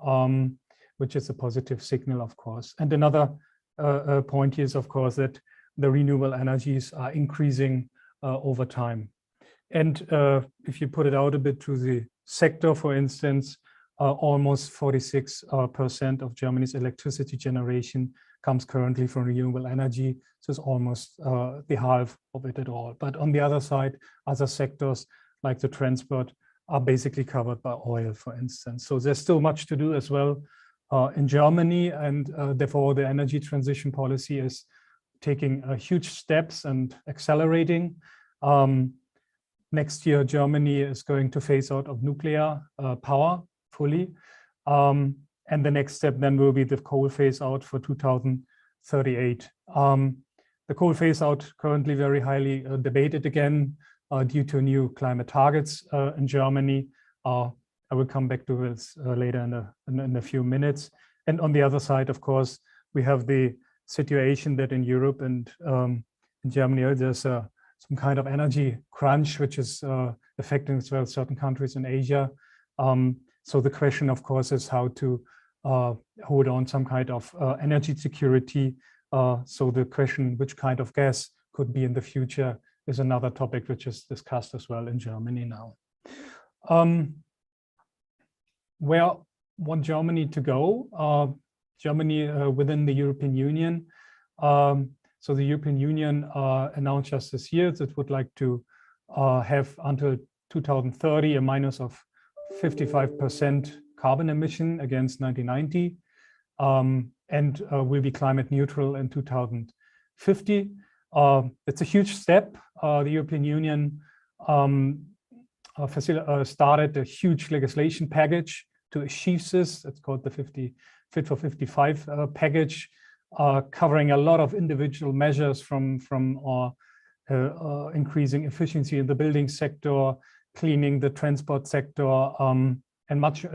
which is a positive signal, of course. And another point here is, of course, that the renewable energies are increasing over time. And if you put it out a bit to the sector, for instance, almost 46% of Germany's electricity generation comes currently from renewable energy. So it's almost the half of it at all. But on the other side, other sectors like the transport are basically covered by oil, for instance. So there's still much to do as well in Germany, and therefore the energy transition policy is taking huge steps and accelerating. Next year, Germany is going to phase out of nuclear power fully. And the next step then will be the coal phase out for 2038. The coal phase out currently very highly debated again due to new climate targets in Germany. I will come back to this later in a few minutes. And on the other side, of course, we have the situation that in Europe and in Germany, there's some kind of energy crunch, which is affecting as well certain countries in Asia. So the question, of course, is how to hold on some kind of energy security. So the question, which kind of gas could be in the future, is another topic which is discussed as well in Germany now. Where want Germany to go? Germany within the European Union. So the European Union announced just this year that it would like to have until 2030 a minus of 55% carbon emission against 1990, and will be climate neutral in 2050. It's a huge step. The European Union started a huge legislation package to achieve this. It's called the Fit for 55 package, covering a lot of individual measures from increasing efficiency in the building sector, cleaning the transport sector, and much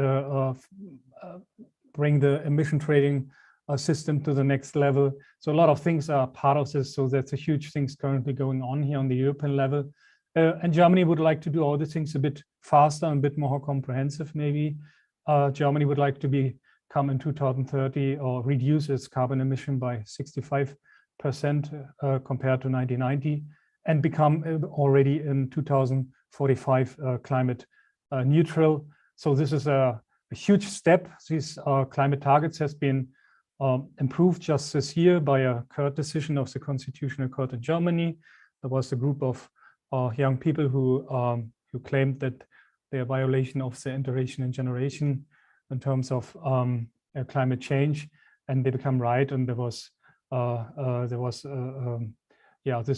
bring the emission trading system to the next level. So a lot of things are part of this. So that's a huge things currently going on here on the European level. And Germany would like to do all the things a bit faster and a bit more comprehensive, maybe. Germany would like to become in 2030 or reduce its carbon emission by 65% compared to 1990 and become already in 2045 climate neutral. So this is a huge step. These climate targets has been improved just this year by a court decision of the Constitutional Court in Germany. There was a group of young people who claimed that they are violation of the iteration and generation in terms of climate change, and they become right. And this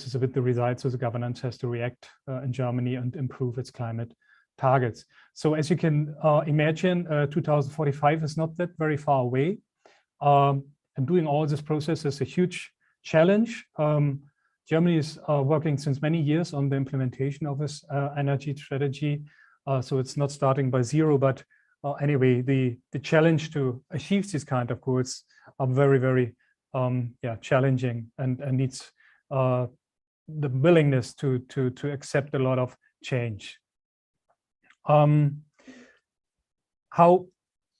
is a bit the result. So the government has to react in Germany and improve its climate targets. So as you can imagine, 2045 is not that very far away. And doing all this process is a huge challenge. Germany is working since many years on the implementation of this energy strategy. So it's not starting by zero, but anyway, the challenge to achieve these kind of goals are very, very challenging and needs the willingness to accept a lot of change. How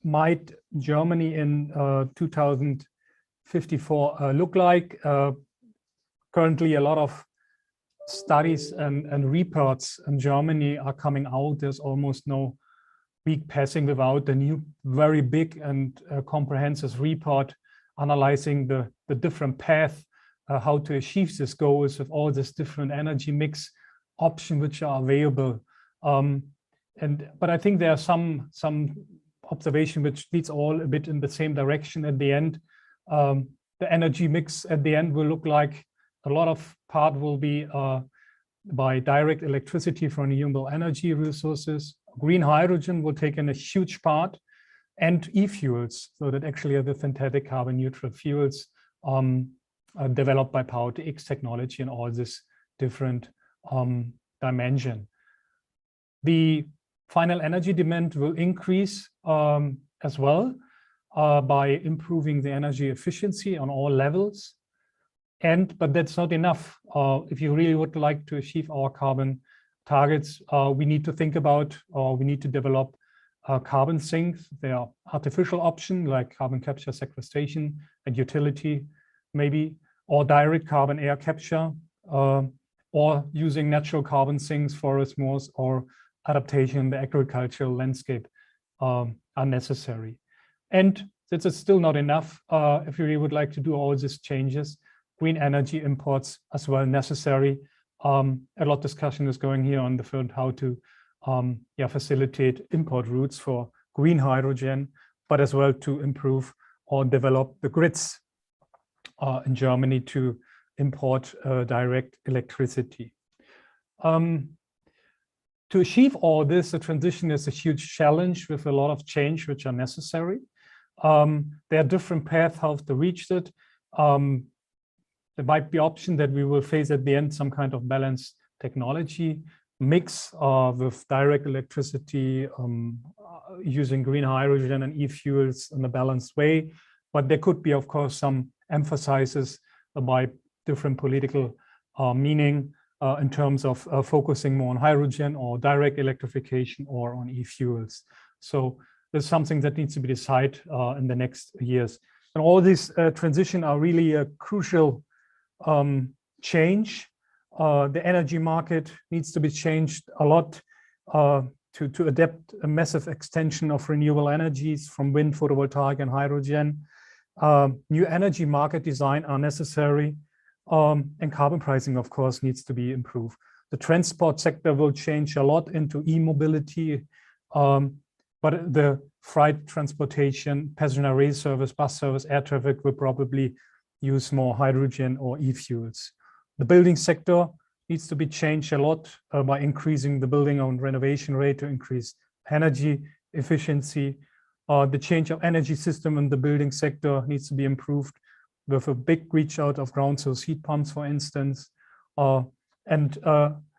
might Germany in 2054 look like? Currently, a lot of studies and reports in Germany are coming out. There's almost no week passing without a new, very big and comprehensive report analyzing the different path, how to achieve these goals with all this different energy mix options which are available. But I think there are some observation which leads all a bit in the same direction at the end. The energy mix at the end will look like a lot of part will be by direct electricity from renewable energy resources. Green hydrogen will take in a huge part, and e-fuels, so that actually are the synthetic carbon neutral fuels developed by Power-to-X technology and all this different dimension. The final energy demand will increase as well by improving the energy efficiency on all levels. But that's not enough. If you really would like to achieve our carbon targets, we need to think about, we need to develop carbon sinks. There are artificial options like carbon capture, sequestration, and utility, maybe, or direct carbon air capture, or using natural carbon sinks, forest moors, or adaptation in the agricultural landscape are necessary. And this is still not enough. If you really would like to do all these changes, green energy imports as well necessary. A lot of discussion is going here on the field how to facilitate import routes for green hydrogen, but as well to improve or develop the grids in Germany to import direct electricity. To achieve all this, the transition is a huge challenge with a lot of change which are necessary. There are different paths how to reach it. There might be option that we will face at the end some kind of balanced technology, mix with direct electricity, using green hydrogen and e-fuels in a balanced way. But there could be, of course, some emphasizes by different political meaning in terms of focusing more on hydrogen or direct electrification or on e-fuels. So there's something that needs to be decided in the next years. And all these transition are really a crucial change. The energy market needs to be changed a lot to adapt a massive extension of renewable energies from wind, photovoltaic, and hydrogen. New energy market design are necessary, and carbon pricing, of course, needs to be improved. The transport sector will change a lot into e-mobility, but the freight transportation, passenger rail service, bus service, air traffic will probably use more hydrogen or e-fuels. The building sector needs to be changed a lot by increasing the building owned renovation rate to increase energy efficiency. The change of energy system in the building sector needs to be improved with a big reach out of ground source heat pumps, for instance, and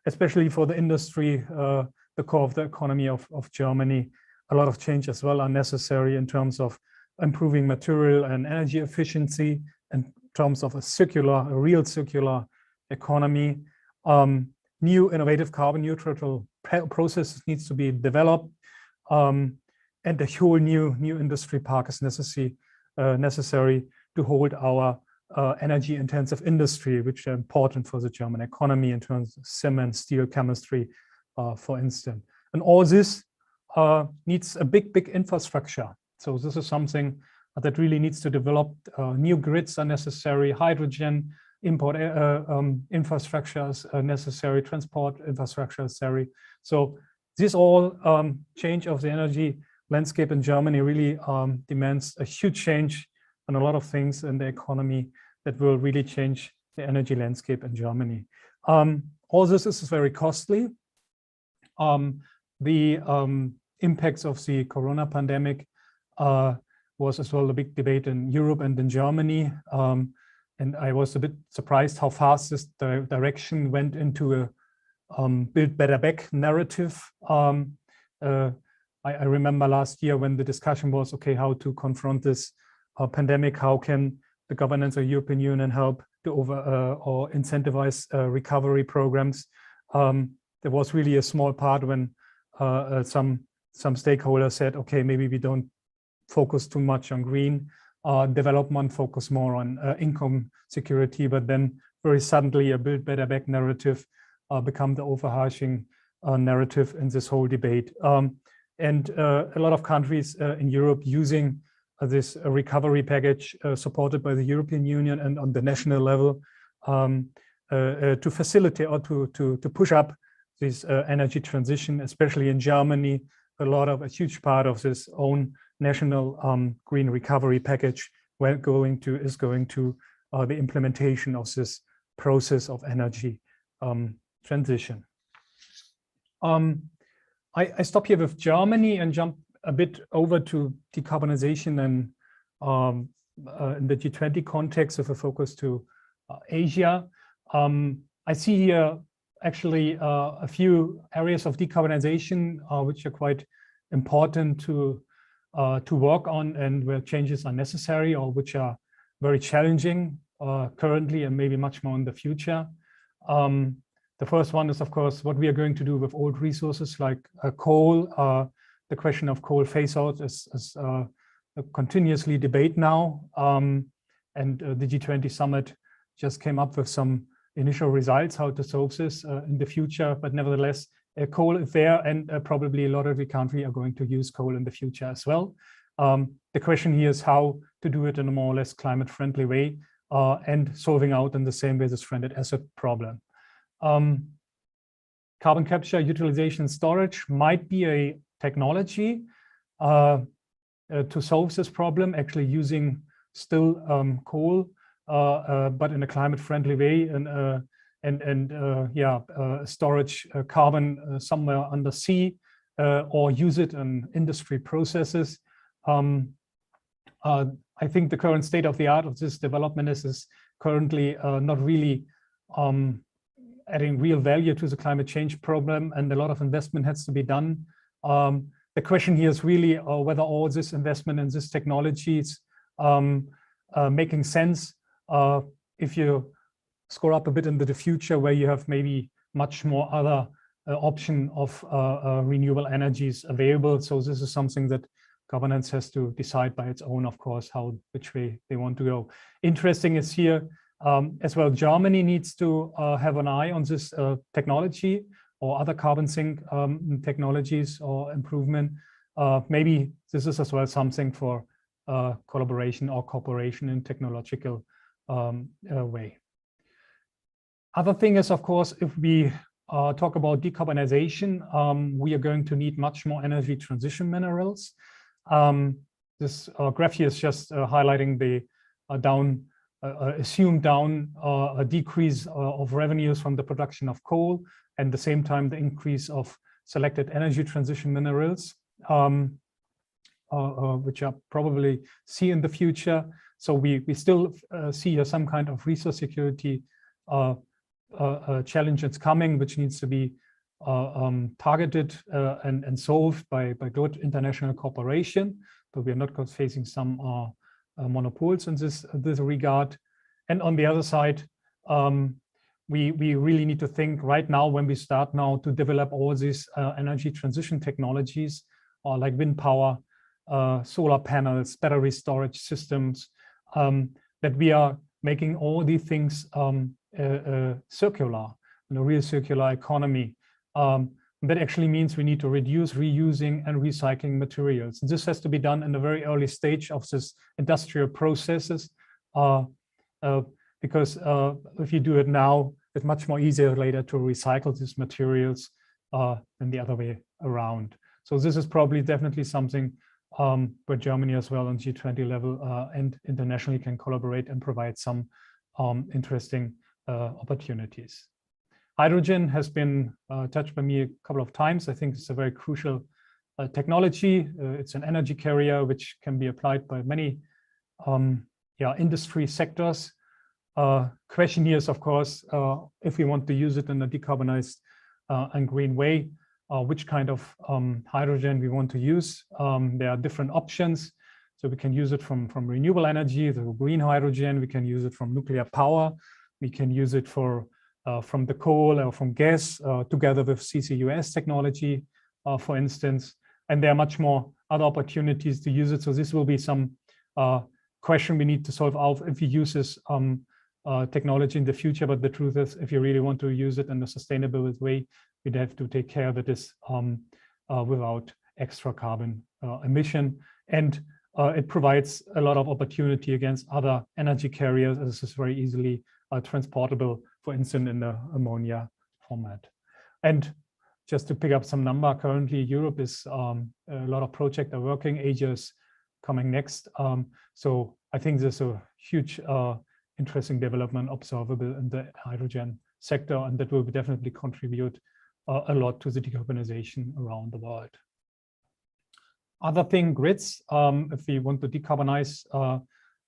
especially for the industry, the core of the economy of Germany. A lot of change as well are necessary in terms of improving material and energy efficiency, in terms of a real circular economy. New innovative carbon neutral processes needs to be developed, and a whole new industry park is necessary to hold our energy intensive industry, which are important for the German economy in terms of cement, steel, chemistry, for instance. And all this needs a big infrastructure. So this is something that really needs to develop. New grids are necessary, hydrogen import infrastructure is necessary, transport infrastructure is necessary. So this all change of the energy landscape in Germany really demands a huge change on a lot of things in the economy that will really change the energy landscape in Germany. All this is very costly. The impacts of the corona pandemic was as well a big debate in Europe and in Germany. And I was a bit surprised how fast this direction went into a build better back narrative. I remember last year when the discussion was, okay, how to confront this pandemic, how can the governance of the European Union help to or incentivize recovery programs. There was really a small part when some stakeholders said, okay, maybe we don't focus too much on green development, focus more on income security, but then very suddenly a build better back narrative become the overarching narrative in this whole debate. And a lot of countries in Europe using this recovery package supported by the European Union and on the national level to facilitate or to push up this energy transition, especially in Germany. A huge part of this own national green recovery package is going to the implementation of this process of energy transition. I stop here with Germany and jump a bit over to decarbonization and in the G20 context with a focus to Asia. I see here actually a few areas of decarbonization which are quite important to work on and where changes are necessary or which are very challenging currently and maybe much more in the future. The first one is, of course, what we are going to do with old resources like coal. The question of coal phase out is continuously debate now. And the G20 summit just came up with some initial results how to solve this in the future. But nevertheless, coal is there and probably a lot of the country are going to use coal in the future as well. The question here is how to do it in a more or less climate friendly way and solving out in the same way the stranded asset problem. Carbon capture, utilization, storage might be a technology to solve this problem, actually using still coal, but in a climate-friendly way and storage carbon somewhere under sea or use it in industry processes. I think the current state of the art of this development is currently not really adding real value to the climate change problem, and a lot of investment has to be done. The question here is really whether all this investment in this technology is making sense if you score up a bit into the future, where you have maybe much more other option of renewable energies available. So this is something that governance has to decide by its own, of course, which way they want to go. Interesting is here as well, Germany needs to have an eye on this technology or other carbon sink technologies or improvement. Maybe this is as well something for collaboration or cooperation in technological way. Other thing is, of course, if we talk about decarbonization, we are going to need much more energy transition minerals. This graph here is just highlighting the assumed decrease of revenues from the production of coal, and at the same time the increase of selected energy transition minerals, which are probably see in the future. So we still see some kind of resource security challenge that's coming, which needs to be targeted and solved by good international cooperation, but we are not facing some monopols in this regard. And on the other side, we really need to think right now, when we start now to develop all these energy transition technologies, like wind power, solar panels, battery storage systems, that we are making all these things circular, in a real circular economy. That actually means we need to reduce reusing and recycling materials. And this has to be done in a very early stage of this industrial processes, because if you do it now, it's much more easier later to recycle these materials than the other way around. So this is probably definitely something where Germany as well on G20 level and internationally can collaborate and provide some interesting opportunities. Hydrogen has been touched by me a couple of times. I think it's a very crucial technology. It's an energy carrier which can be applied by many industry sectors. Question here is, of course, if we want to use it in a decarbonized and green way, which kind of hydrogen we want to use. There are different options. So we can use it from renewable energy, the green hydrogen. We can use it from nuclear power. We can use it from the coal or from gas, together with CCUS technology, for instance. And there are much more other opportunities to use it. So this will be some question we need to solve out if we use this technology in the future. But the truth is, if you really want to use it in a sustainable way, we'd have to take care that it's without extra carbon emission. And it provides a lot of opportunity against other energy carriers, as this is very easily transportable, for instance, in the ammonia format. And just to pick up some number, currently Europe is a lot of projects are working. Asia is coming next. So I think there's a huge interesting development observable in the hydrogen sector, and that will definitely contribute a lot to the decarbonization around the world. Other thing, grids. If we want to decarbonize,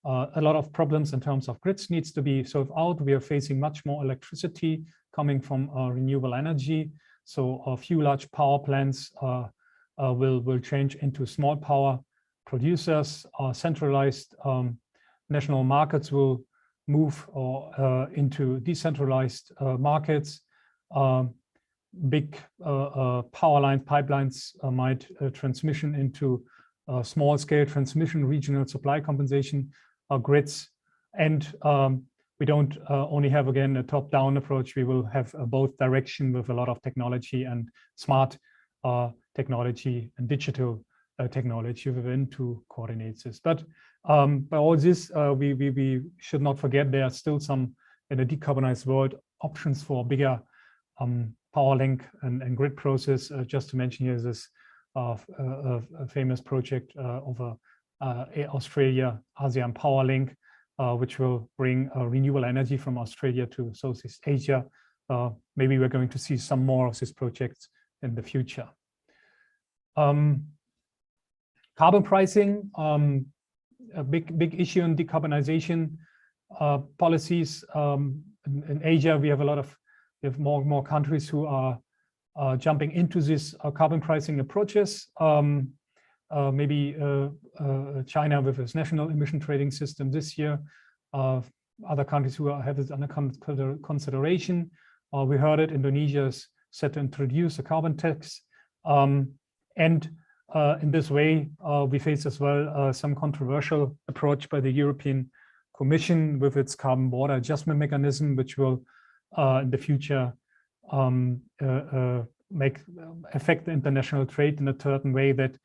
a lot of problems in terms of grids needs to be solved out. We are facing much more electricity coming from renewable energy. So a few large power plants will change into small power producers. Centralized national markets will move into decentralized markets. Big power line pipelines might transmission into small scale transmission, regional supply compensation grids. And we don't only have, again, a top-down approach. We will have both direction with a lot of technology and smart technology and digital technology within to coordinate this. But by all this, we should not forget there are still some, in a decarbonized world, options for bigger power link and grid process. Just to mention here, this a famous project of Australia ASEAN Power Link, which will bring renewable energy from Australia to Southeast Asia. Maybe we're going to see some more of these projects in the future. Carbon pricing, a big issue in decarbonization policies. In Asia, we have a lot of we have more and more countries who are jumping into these carbon pricing approaches. Maybe China with its national emission trading system this year. Other countries who have this under consideration. We heard it, Indonesia is set to introduce a carbon tax. And in this way, we face as well some controversial approach by the European Commission with its carbon border adjustment mechanism, which will in the future affect the international trade in a certain way that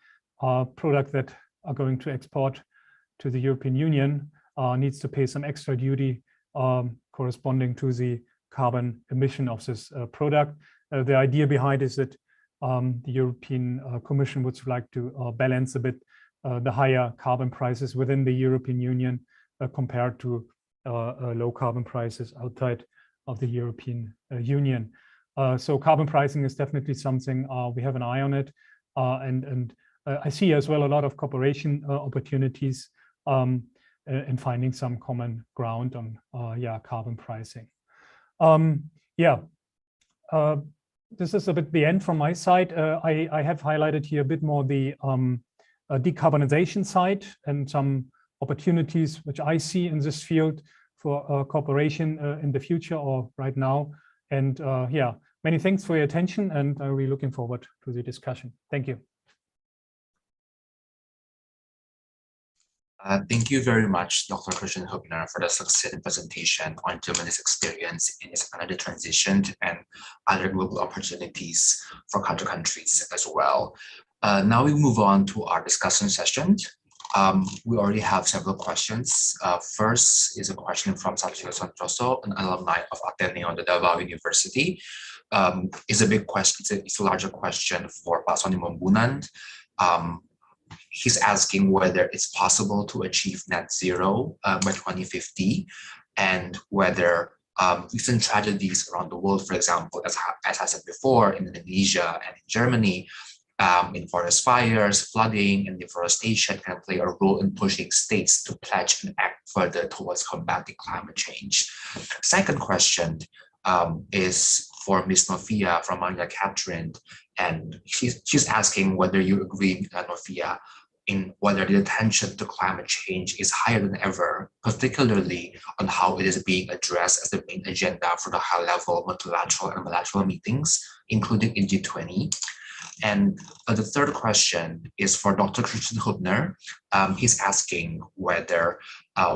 products that are going to export to the European Union needs to pay some extra duty corresponding to the carbon emission of this product. The idea behind is that the European Commission would like to balance a bit the higher carbon prices within the European Union compared to low carbon prices outside of the European Union. So carbon pricing is definitely something we have an eye on it, and I see as well a lot of cooperation opportunities in finding some common ground on carbon pricing. This is a bit the end from my side. I have highlighted here a bit more the decarbonization side and some opportunities which I see in this field for cooperation in the future or right now. And many thanks for your attention, and I'm really looking forward to the discussion. Thank you. Thank you very much, Dr. Christian Hübner, for the succinct presentation on Germany's experience in its energy transition and other global opportunities for countries as well. Now we move on to our discussion session. We already have several questions. First is a question from Satrio Santoso, an alumni of Ateneo, the Davao University. It's a big question, it's a larger question for Pak Sonny Mumbunan. He's asking whether it's possible to achieve net zero by 2050, and whether recent tragedies around the world, for example, as I said before, in Indonesia and in Germany, in forest fires, flooding, and deforestation can play a role in pushing states to pledge and act further towards combating climate change. Second question is for Ms. Novia from Maria Catherine, and she's asking whether you agree with Novia in whether the attention to climate change is higher than ever, particularly on how it is being addressed as the main agenda for the high-level multilateral and bilateral meetings, including in G20. And the third question is for Dr. Christian Hübner. He's asking whether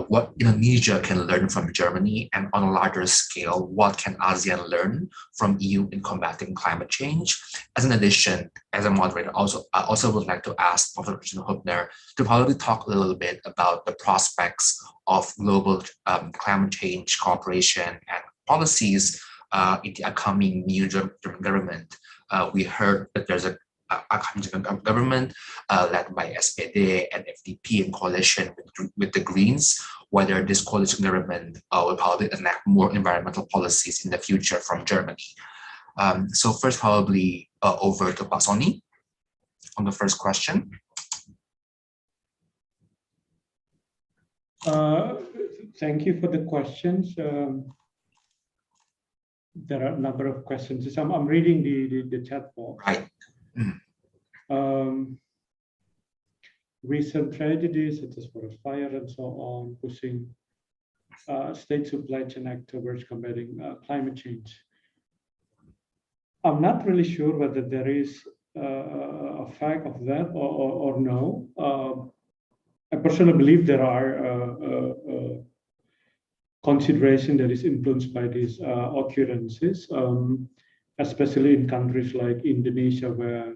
what Indonesia can learn from Germany, and on a larger scale, what can ASEAN learn from EU in combating climate change? As an addition, as a moderator, I also would like to ask Dr. Christian Hübner to probably talk a little bit about the prospects of global climate change cooperation and policies in the upcoming new German government. We heard that there's a government led by SPD and FDP in coalition with the Greens, whether this coalition government will probably enact more environmental policies in the future from Germany. So first, probably over to Pak Sonny on the first question. Thank you for the questions. There are a number of questions. So I'm reading the chat box. Right. Recent tragedies such as forest fire and so on, pushing states to pledge and act towards combating climate change. I'm not really sure whether there is a fact of that or no. I personally believe there are consideration that is influenced by these occurrences, especially in countries like Indonesia, where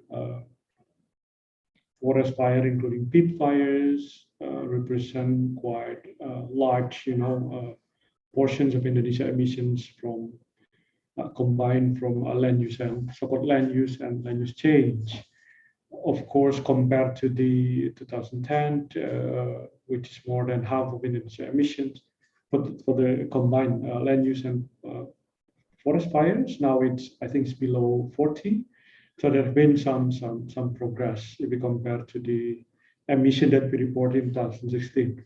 forest fire, including peat fires, represent quite large, portions of Indonesia emissions from combined from land use and so-called land use and land use change. Of course, compared to the 2010, which is more than half of Indonesia emissions. But for the combined land use and forest fires, now I think it's below 40. So there's been some progress if we compare to the emission that we reported in 2016.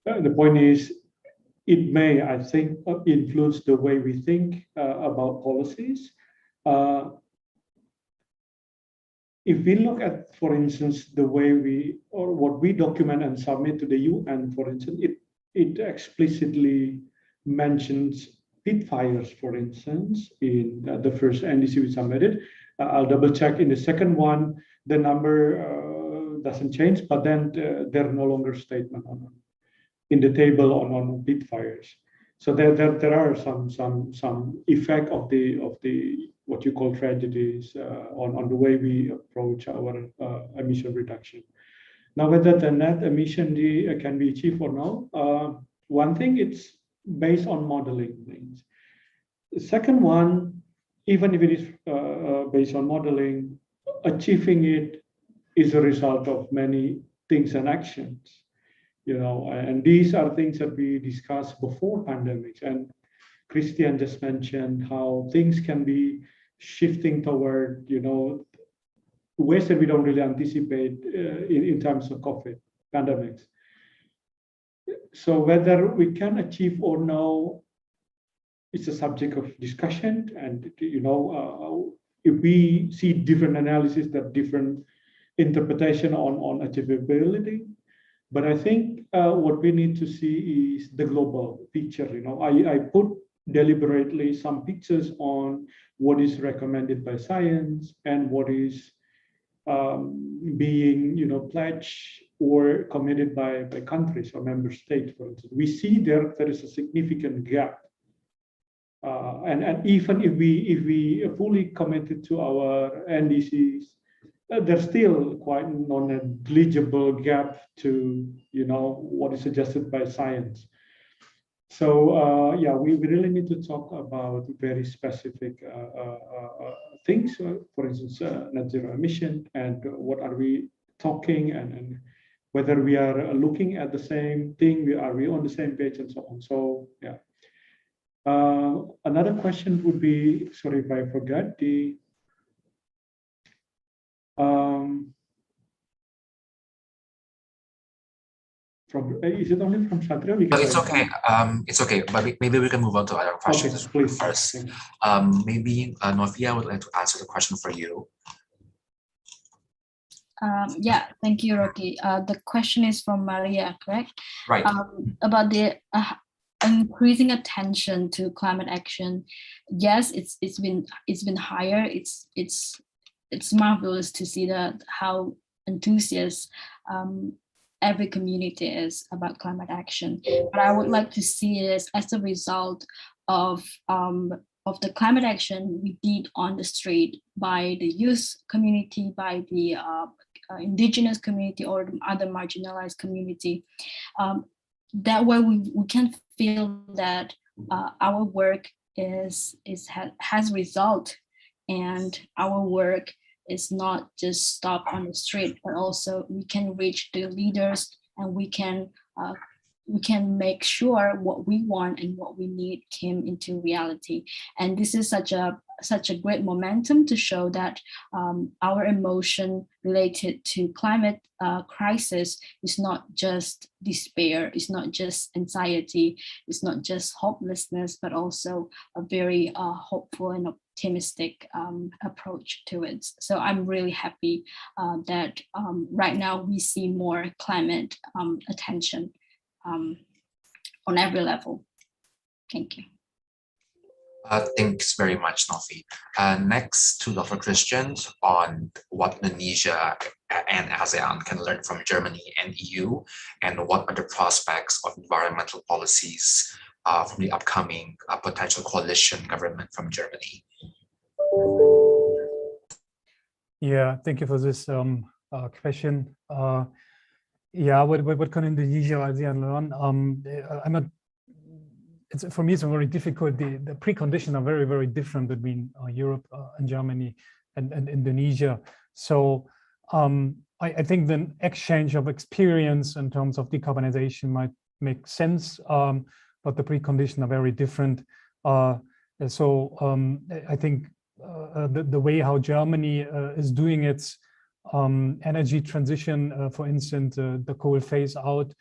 The point is, it may, I think, influence the way we think about policies. If we look at, for instance, the way what we document and submit to the UN, for instance, it explicitly mentions pit fires, for instance, in the first NDC we submitted. I'll double check in the second one, the number doesn't change, but then there are no longer statement in the table on pit fires. So there are some effect of the what you call tragedies on the way we approach our emission reduction. Now, whether the net emission can be achieved or no, one thing, it's based on modeling things. The second one, even if it is based on modeling, achieving it is a result of many things and actions. And these are things that we discussed before pandemics. And Christian just mentioned how things can be shifting toward, ways that we don't really anticipate in terms of COVID pandemics. So whether we can achieve or no, it's a subject of discussion. And, if we see different analysis, that different interpretation on achievability. But I think what we need to see is the global picture. I put deliberately some pictures on what is recommended by science and what is being, pledged or committed by countries or member states. For instance, we see there is a significant gap. And even if we are fully committed to our NDCs, there's still quite non-negligible gap to what is suggested by science. So we really need to talk about very specific things. For instance, net zero emission, and what are we talking, and whether we are looking at the same thing, are we on the same page, and so on. So yeah. Another question would be, sorry if I forgot the. Is it only from Satria? No, it's okay. It's okay. But maybe we can move on to other questions first. Maybe Novia would like to answer the question for you. Yeah, thank you, Rocky. The question is from Maria, correct? Right. About the increasing attention to climate action. Yes, it's been higher. It's marvelous to see that how enthusiastic every community is about climate action. But I would like to see it as a result of the climate action we did on the street by the youth community, by the indigenous community, or other marginalized community. That way we can feel that our work has result, and our work is not just stop on the street, but also we can reach the leaders, and we can make sure what we want and what we need came into reality. And this is such a great momentum to show that our emotion related to climate crisis is not just despair, it's not just anxiety, it's not just hopelessness, but also a very hopeful and optimistic approach to it. So I'm really happy that right now we see more climate attention on every level. Thank you. Thanks very much, Novi. Next to Dr. Christian on what Indonesia and ASEAN can learn from Germany and EU, and what are the prospects of environmental policies from the upcoming potential coalition government from Germany. Yeah, thank you for this question. Yeah, what can Indonesia or ASEAN learn? For me, it's very difficult. The preconditions are very, very different between Europe and Germany and Indonesia. So I think the exchange of experience in terms of decarbonization might make sense, but the preconditions are very different. So I think the way how Germany is doing its energy transition, for instance, the coal phase out,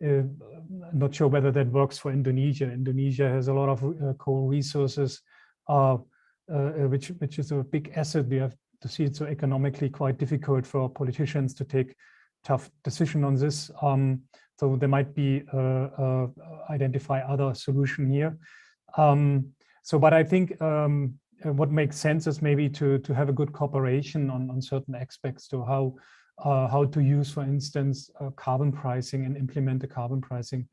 not sure whether that works for Indonesia. Indonesia has a lot of coal resources, which is a big asset. We have to see it so economically quite difficult for politicians to take tough decision on this. So there might be identify other solution here. But I think what makes sense is maybe to have a good cooperation on certain aspects to how to use, for instance, carbon pricing and implement a carbon pricing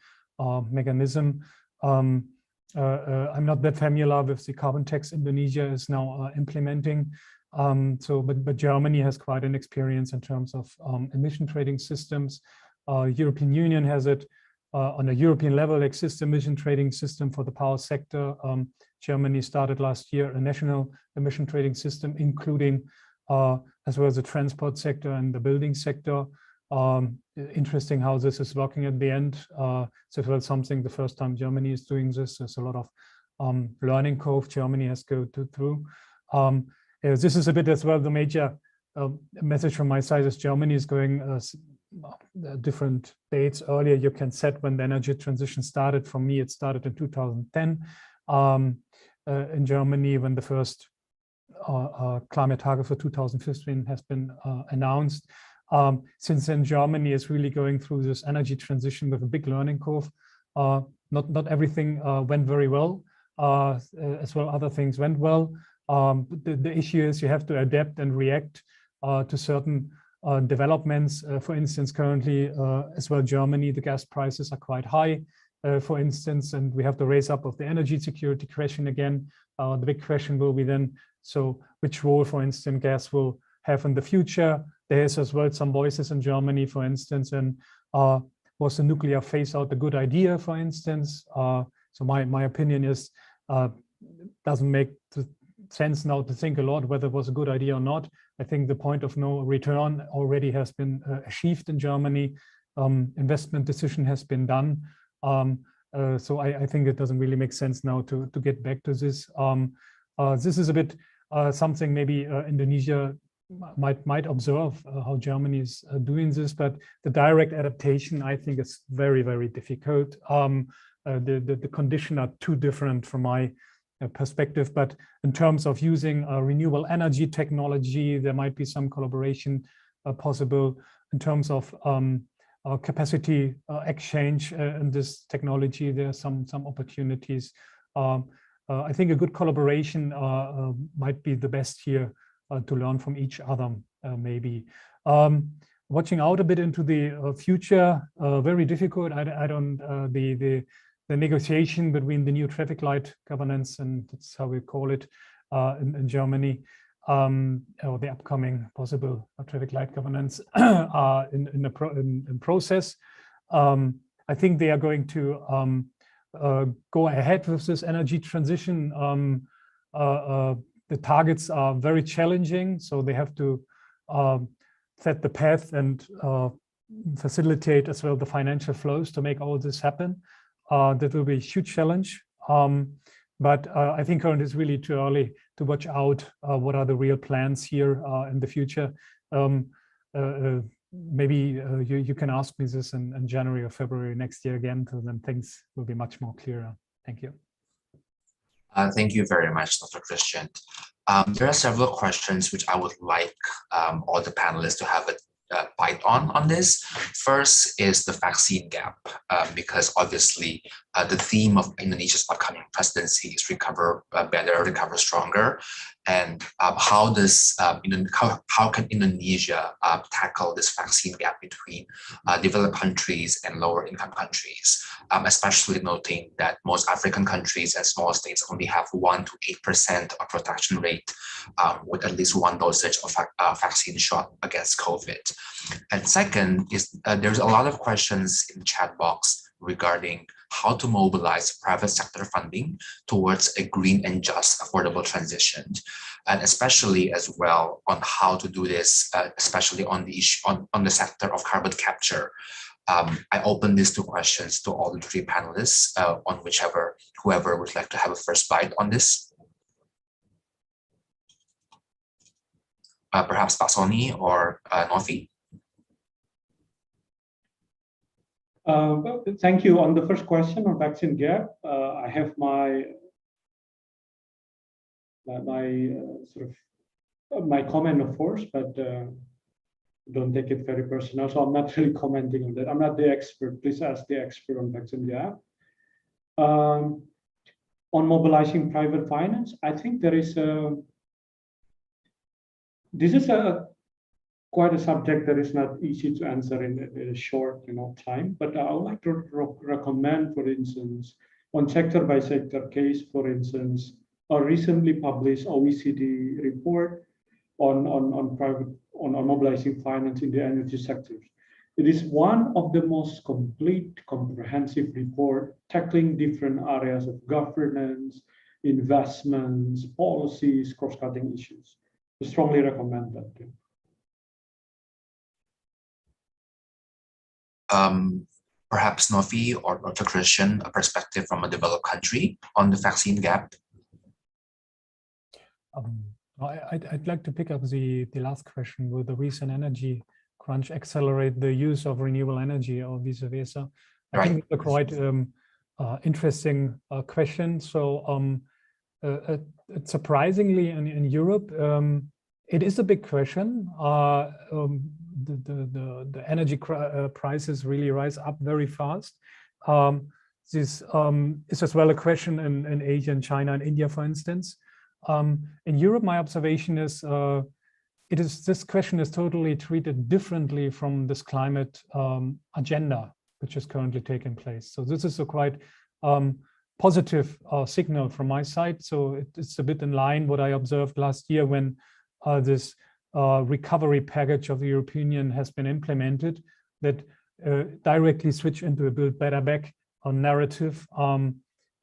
mechanism. I'm not that familiar with the carbon tax Indonesia is now implementing. But Germany has quite an experience in terms of emission trading systems. European Union has it on a European level, exists emission trading system for the power sector. Germany started last year a national emission trading system, including as well as the transport sector and the building sector. Interesting how this is working at the end. So it was something the first time Germany is doing this. There's a lot of learning curve Germany has go through. This is a bit as well the major message from my side is Germany is going different dates earlier. You can set when the energy transition started. For me, it started in 2010 in Germany when the first climate target for 2015 has been announced. Since then, Germany is really going through this energy transition with a big learning curve. Not everything went very well. As well, other things went well. The issue is you have to adapt and react to certain developments. For instance, currently as well, Germany, the gas prices are quite high, for instance, and we have the raise up of the energy security question again. The big question will be then, so which role, for instance, gas will have in the future? There is as well some voices in Germany, for instance, and was the nuclear phase out a good idea, for instance? So my opinion is doesn't make sense now to think a lot whether it was a good idea or not. I think the point of no return already has been achieved in Germany. Investment decision has been done. So I think it doesn't really make sense now to get back to this. This is a bit something maybe Indonesia might observe how Germany is doing this, but the direct adaptation I think is very, very difficult. The conditions are too different from my perspective, but in terms of using renewable energy technology, there might be some collaboration possible in terms of capacity exchange in this technology. There are some opportunities. I think a good collaboration might be the best here to learn from each other, maybe. Watching out a bit into the future, very difficult. I don't the negotiation between the new traffic light governance, and that's how we call it in Germany, or the upcoming possible traffic light governance are in process. I think they are going to go ahead with this energy transition. The targets are very challenging, so they have to set the path and facilitate as well the financial flows to make all this happen. That will be a huge challenge. But I think currently it's really too early to watch out what are the real plans here in the future. Maybe you can ask me this in January or February next year again, so then things will be much more clearer. Thank you. Thank you very much, Dr. Christian. There are several questions which I would like all the panelists to have a bite on this. First is the vaccine gap, because obviously the theme of Indonesia's upcoming presidency is recover better, recover stronger. And how can Indonesia tackle this vaccine gap between developed countries and lower income countries, especially noting that most African countries and small states only have 1 to 8% of protection rate with at least one dosage of vaccine shot against COVID. And second is there's a lot of questions in the chat box regarding how to mobilize private sector funding towards a green and just affordable transition, and especially as well on how to do this, especially on the issue on the sector of carbon capture. I open these two questions to all the three panelists on whoever would like to have a first bite on this. Perhaps Pak Sonny or Novia. Well, thank you. On the first question on vaccine gap, I have my comment, of course, but don't take it very personal. So I'm not really commenting on that. I'm not the expert. Please ask the expert on vaccine gap. On mobilizing private finance, I think there is this is quite a subject that is not easy to answer in a short time. But I would like to recommend, for instance, on sector by sector case, for instance, a recently published OECD report on mobilizing finance in the energy sectors. It is one of the most complete, comprehensive report tackling different areas of governance, investments, policies, cross-cutting issues. I strongly recommend that. Perhaps Novi or Dr. Christian, a perspective from a developed country on the vaccine gap. I'd like to pick up the last question. Will the recent energy crunch accelerate the use of renewable energy or vice versa? I think it's a quite interesting question. So surprisingly in Europe, it is a big question. The energy prices really rise up very fast. This is as well a question in Asia and China and India, for instance. In Europe, my observation is this question is totally treated differently from this climate agenda, which is currently taking place. So this is a quite positive signal from my side. So it's a bit in line what I observed last year when this recovery package of the European Union has been implemented, that directly switch into a Build Better Back narrative.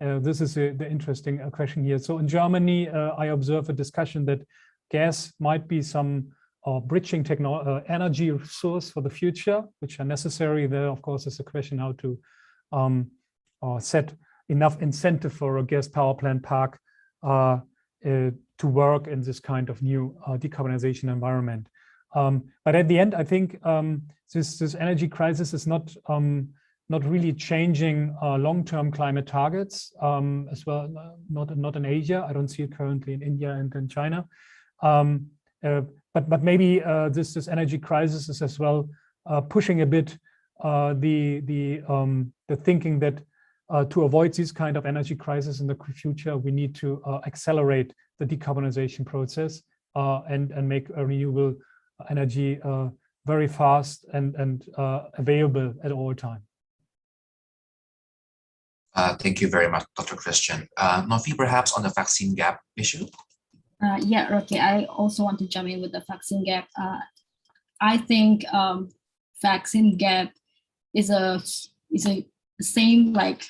This is the interesting question here. So in Germany, I observe a discussion that gas might be some bridging energy source for the future, which are necessary. There, of course, is a question how to set enough incentive for a gas power plant park to work in this kind of new decarbonization environment. But at the end, I think this energy crisis is not really changing long-term climate targets as well, not in Asia. I don't see it currently in India and in China. But maybe this energy crisis is as well pushing a bit the thinking that to avoid this kind of energy crisis in the future, we need to accelerate the decarbonization process and make a renewable energy very fast and available at all time. Thank you very much, Dr. Christian. Novi, perhaps on the vaccine gap issue? Yeah, Rocky, I also want to jump in with the vaccine gap. I think vaccine gap is a same, like,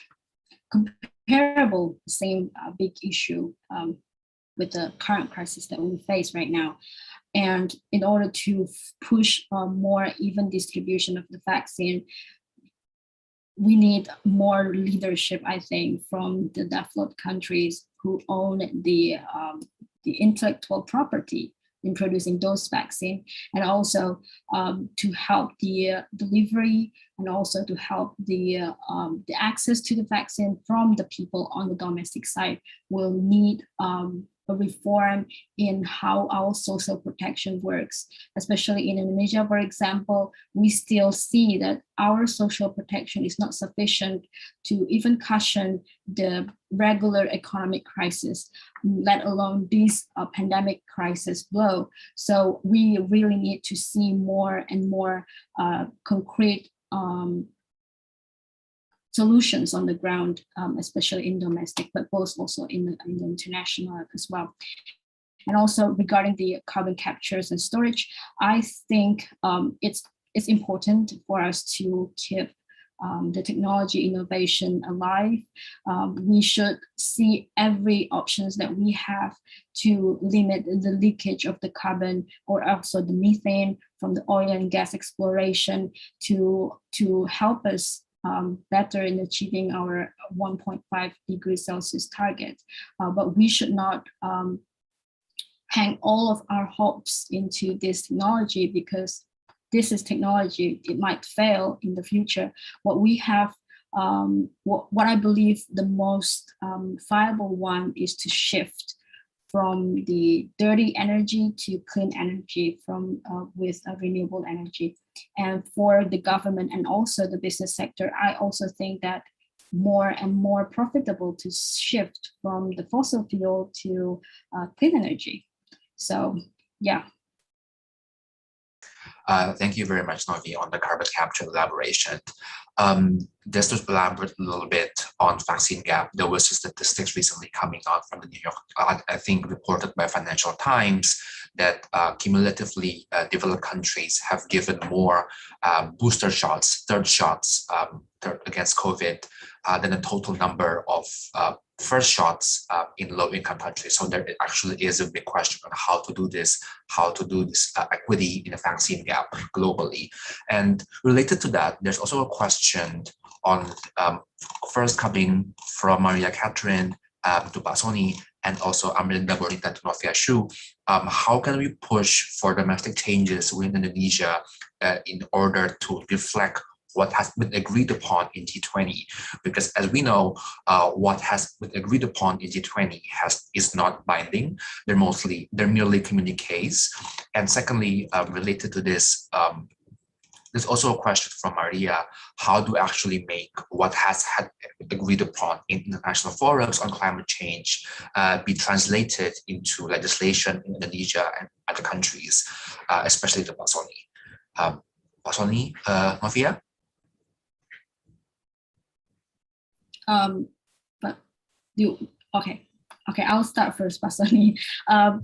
comparable, same big issue with the current crisis that we face right now. And in order to push more even distribution of the vaccine, we need more leadership, I think, from the developed countries who own the intellectual property in producing those vaccines, and also to help the delivery, and also to help the access to the vaccine from the people on the domestic side. Will need a reform in how our social protection works, especially in Indonesia, for example. We still see that our social protection is not sufficient to even cushion the regular economic crisis, let alone this pandemic crisis blow. So we really need to see more and more concrete solutions on the ground, especially in domestic, but both also in the international as well. And also regarding the carbon captures and storage, I think it's important for us to keep the technology innovation alive. We should see every options that we have to limit the leakage of the carbon, or also the methane from the oil and gas exploration, to help us better in achieving our 1.5 degrees Celsius target. But we should not hang all of our hopes into this technology, because this is technology, it might fail in the future. What we have, what I believe the most viable one is to shift from the dirty energy to clean energy from with renewable energy. And for the government and also the business sector, I also think that more and more profitable to shift from the fossil fuel to clean energy. So, yeah. Thank you very much, Novia, on the carbon capture elaboration. Just to elaborate a little bit on vaccine gap, there was statistics recently coming out from the New York, I think reported by Financial Times, that cumulatively developed countries have given more booster shots, third shots against COVID than the total number of first shots in low-income countries. So there actually is a big question on how to do this equity in a vaccine gap globally. And related to that, there's also a question on first coming from Maria Catherine to Pak Sonny, and also Amelinda Bonita to Novia Shu. How can we push for domestic changes within Indonesia in order to reflect what has been agreed upon in G20? Because as we know, what has been agreed upon in G20 is not binding. They're merely communiques. And secondly, related to this, there's also a question from Maria: how do we actually make what has had agreed upon in international forums on climate change be translated into legislation in Indonesia and other countries, especially the Pak Sonny? Pak Sonny, Novia? But okay, I'll start first, Pak Sonny. Let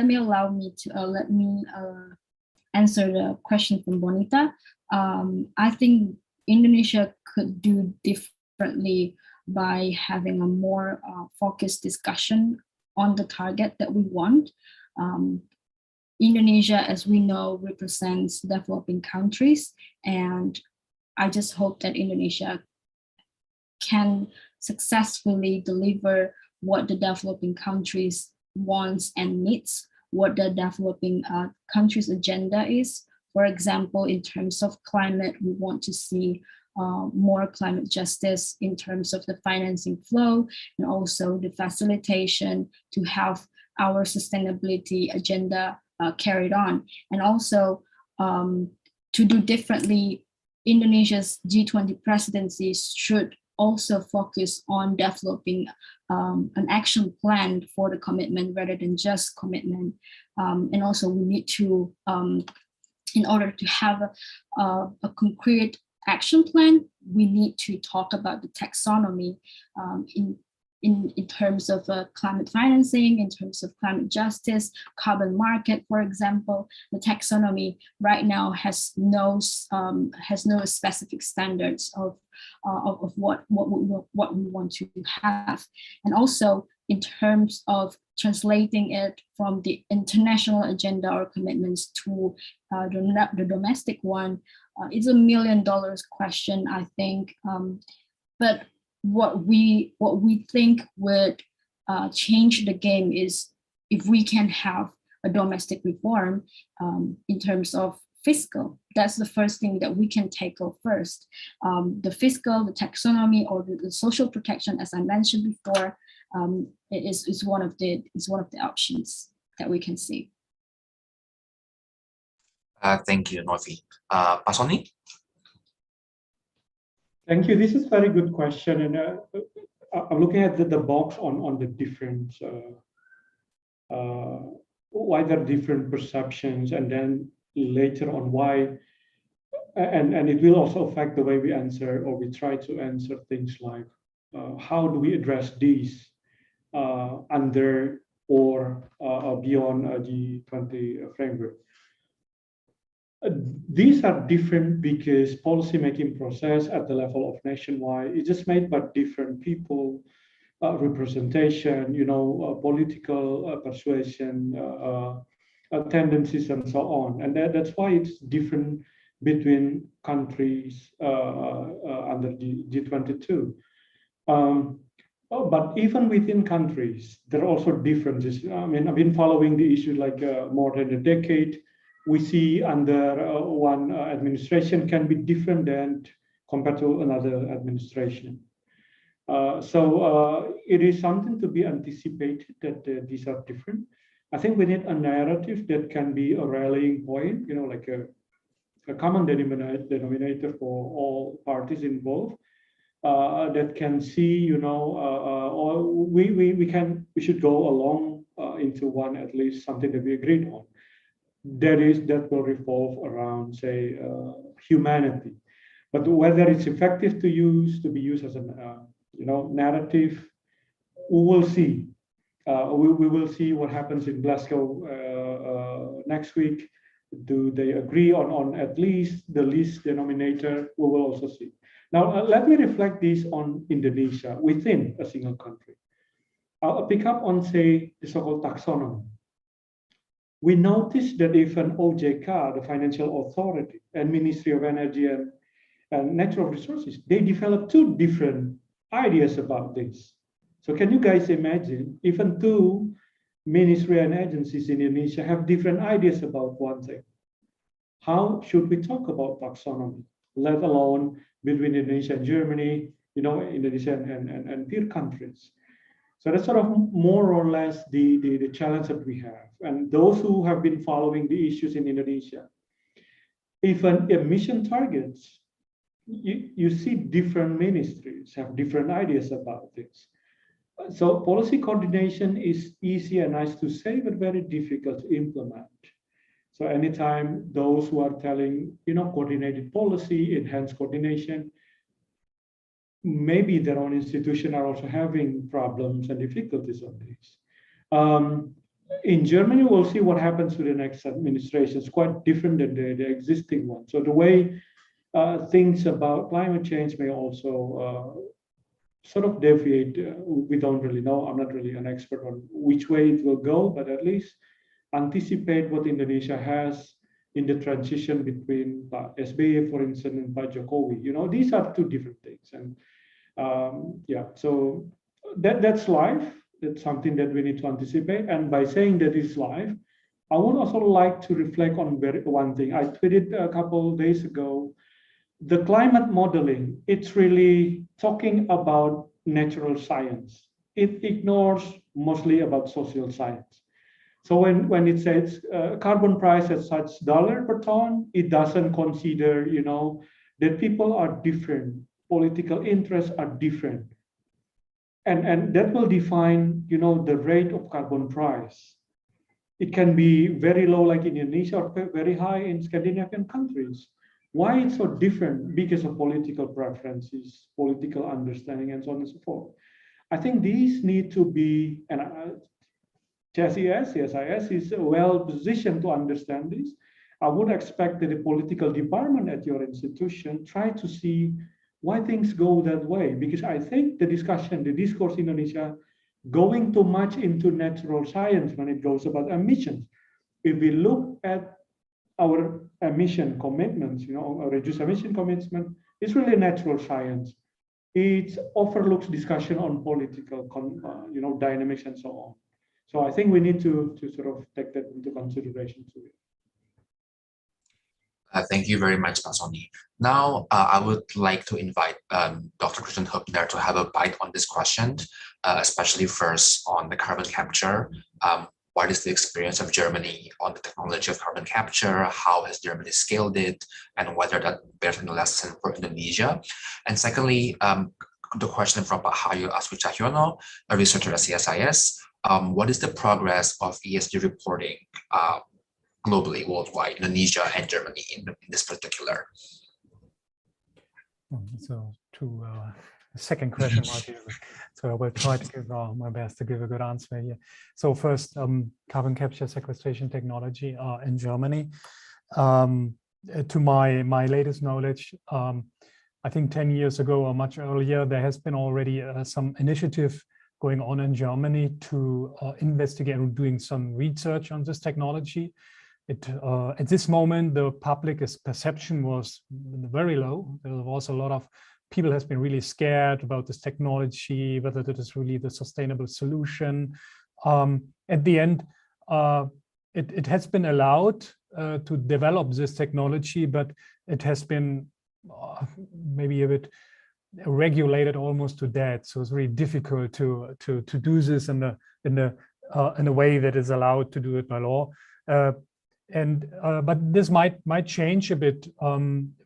me answer the question from Bonita. I think Indonesia could do differently by having a more focused discussion on the target that we want. Indonesia, as we know, represents developing countries, and I just hope that Indonesia can successfully deliver what the developing countries wants and needs, what the developing countries' agenda is. For example, in terms of climate, we want to see more climate justice in terms of the financing flow and also the facilitation to have our sustainability agenda carried on. And also to do differently, Indonesia's G20 presidency should also focus on developing an action plan for the commitment rather than just commitment. And also we need to, in order to have a concrete action plan, we need to talk about the taxonomy in terms of climate financing, in terms of climate justice, carbon market, for example. The taxonomy right now has no specific standards of what we want to have. And also in terms of translating it from the international agenda or commitments to the domestic one, it's $1 million question, I think. But what we think would change the game is if we can have a domestic reform in terms of fiscal. That's the first thing that we can tackle first. The fiscal, the taxonomy, or the social protection, as I mentioned before, is one of the options that we can see. Thank you, Novi. Pak Sonny? Thank you. This is a very good question. And I'm looking at the box on the different, why there are different perceptions, and then later on why, and it will also affect the way we answer, or we try to answer things like, how do we address these under or beyond a G20 framework? These are different because policy-making process at the level of nationwide is just made by different people, representation, political persuasion, tendencies, and so on. And that's why it's different between countries under the G22. But even within countries, there are also differences. I mean, I've been following the issue like more than a decade. we see under one administration can be different than compared to another administration. So it is something to be anticipated that these are different. I think we need a narrative that can be a rallying point, you know, like a common denominator for all parties involved, that can see, you know, or we should go along into one, at least something that we agreed on. That will revolve around, say, humanity. But whether it's effective to be used as an you know, narrative, we will see. We will see what happens in Glasgow next week. Do they agree on at least the least denominator? We will also see. Now, let me reflect this on Indonesia within a single country. I'll pick up on, say, the so-called taxonomy. We noticed that if an OJK, the Financial Authority, and Ministry of Energy and Natural Resources, they developed two different ideas about this. So can you guys imagine, even two ministry and agencies in Indonesia have different ideas about one thing? How should we talk about taxonomy, let alone between Indonesia and Germany, you know, Indonesia and peer countries? So that's sort of more or less the challenge that we have. And those who have been following the issues in Indonesia, even emission targets, you see different ministries have different ideas about this. So policy coordination is easy and nice to say, but very difficult to implement. So anytime those who are telling, you know, coordinated policy, enhanced coordination, maybe their own institution are also having problems and difficulties on this. In Germany, we'll see what happens to the next administration. It's quite different than the existing one. So the way things about climate change may also sort of deviate. We don't really know. I'm not really an expert on which way it will go, but at least anticipate what Indonesia has in the transition between SBY, for instance, and Pak Jokowi. You know, these are two different things. And yeah, so that's life. That's something that we need to anticipate. And by saying that it's life, I would also like to reflect on one thing. I tweeted a couple of days ago, the climate modeling, it's really talking about natural science. It ignores mostly about social science. So when it says carbon price at such dollar per ton, it doesn't consider, you know, that people are different, political interests are different. And that will define, you know, the rate of carbon price. It can be very low like in Indonesia or very high in Scandinavian countries. Why it's so different? Because of political preferences, political understanding, and so on and so forth. I think these need to be, and CSIS is well positioned to understand this. I would expect that the political department at your institution try to see why things go that way, because I think the discussion, the discourse in Indonesia, going too much into natural science when it goes about emissions. If we look at our emission commitments, you know, reduce emission commitment, it's really natural science. It overlooks discussion on political, you know, dynamics and so on. So I think we need to sort of take that into consideration too. Thank you very much, Sonny. Now, I would like to invite Dr. Christian Hübner to have a bite on this question, especially first on the carbon capture. What is the experience of Germany on the technology of carbon capture? How has Germany scaled it? And whether that bears any lesson for Indonesia? And secondly, the question from Pak Hayu Aswicahyono, a researcher at CSIS. What is the progress of ESG reporting globally, worldwide, Indonesia and Germany in this particular? So to the second question, so I will try to give my best to give a good answer here. So first, carbon capture sequestration technology in Germany. To my latest knowledge, I think 10 years ago or much earlier, there has been already some initiative going on in Germany to investigate and doing some research on this technology. At this moment, the public perception was very low. There was a lot of people has been really scared about this technology, whether it is really the sustainable solution. At the end, it has been allowed to develop this technology, but it has been maybe a bit regulated almost to death. So it's really difficult to do this in a way that is allowed to do it by law. But this might change a bit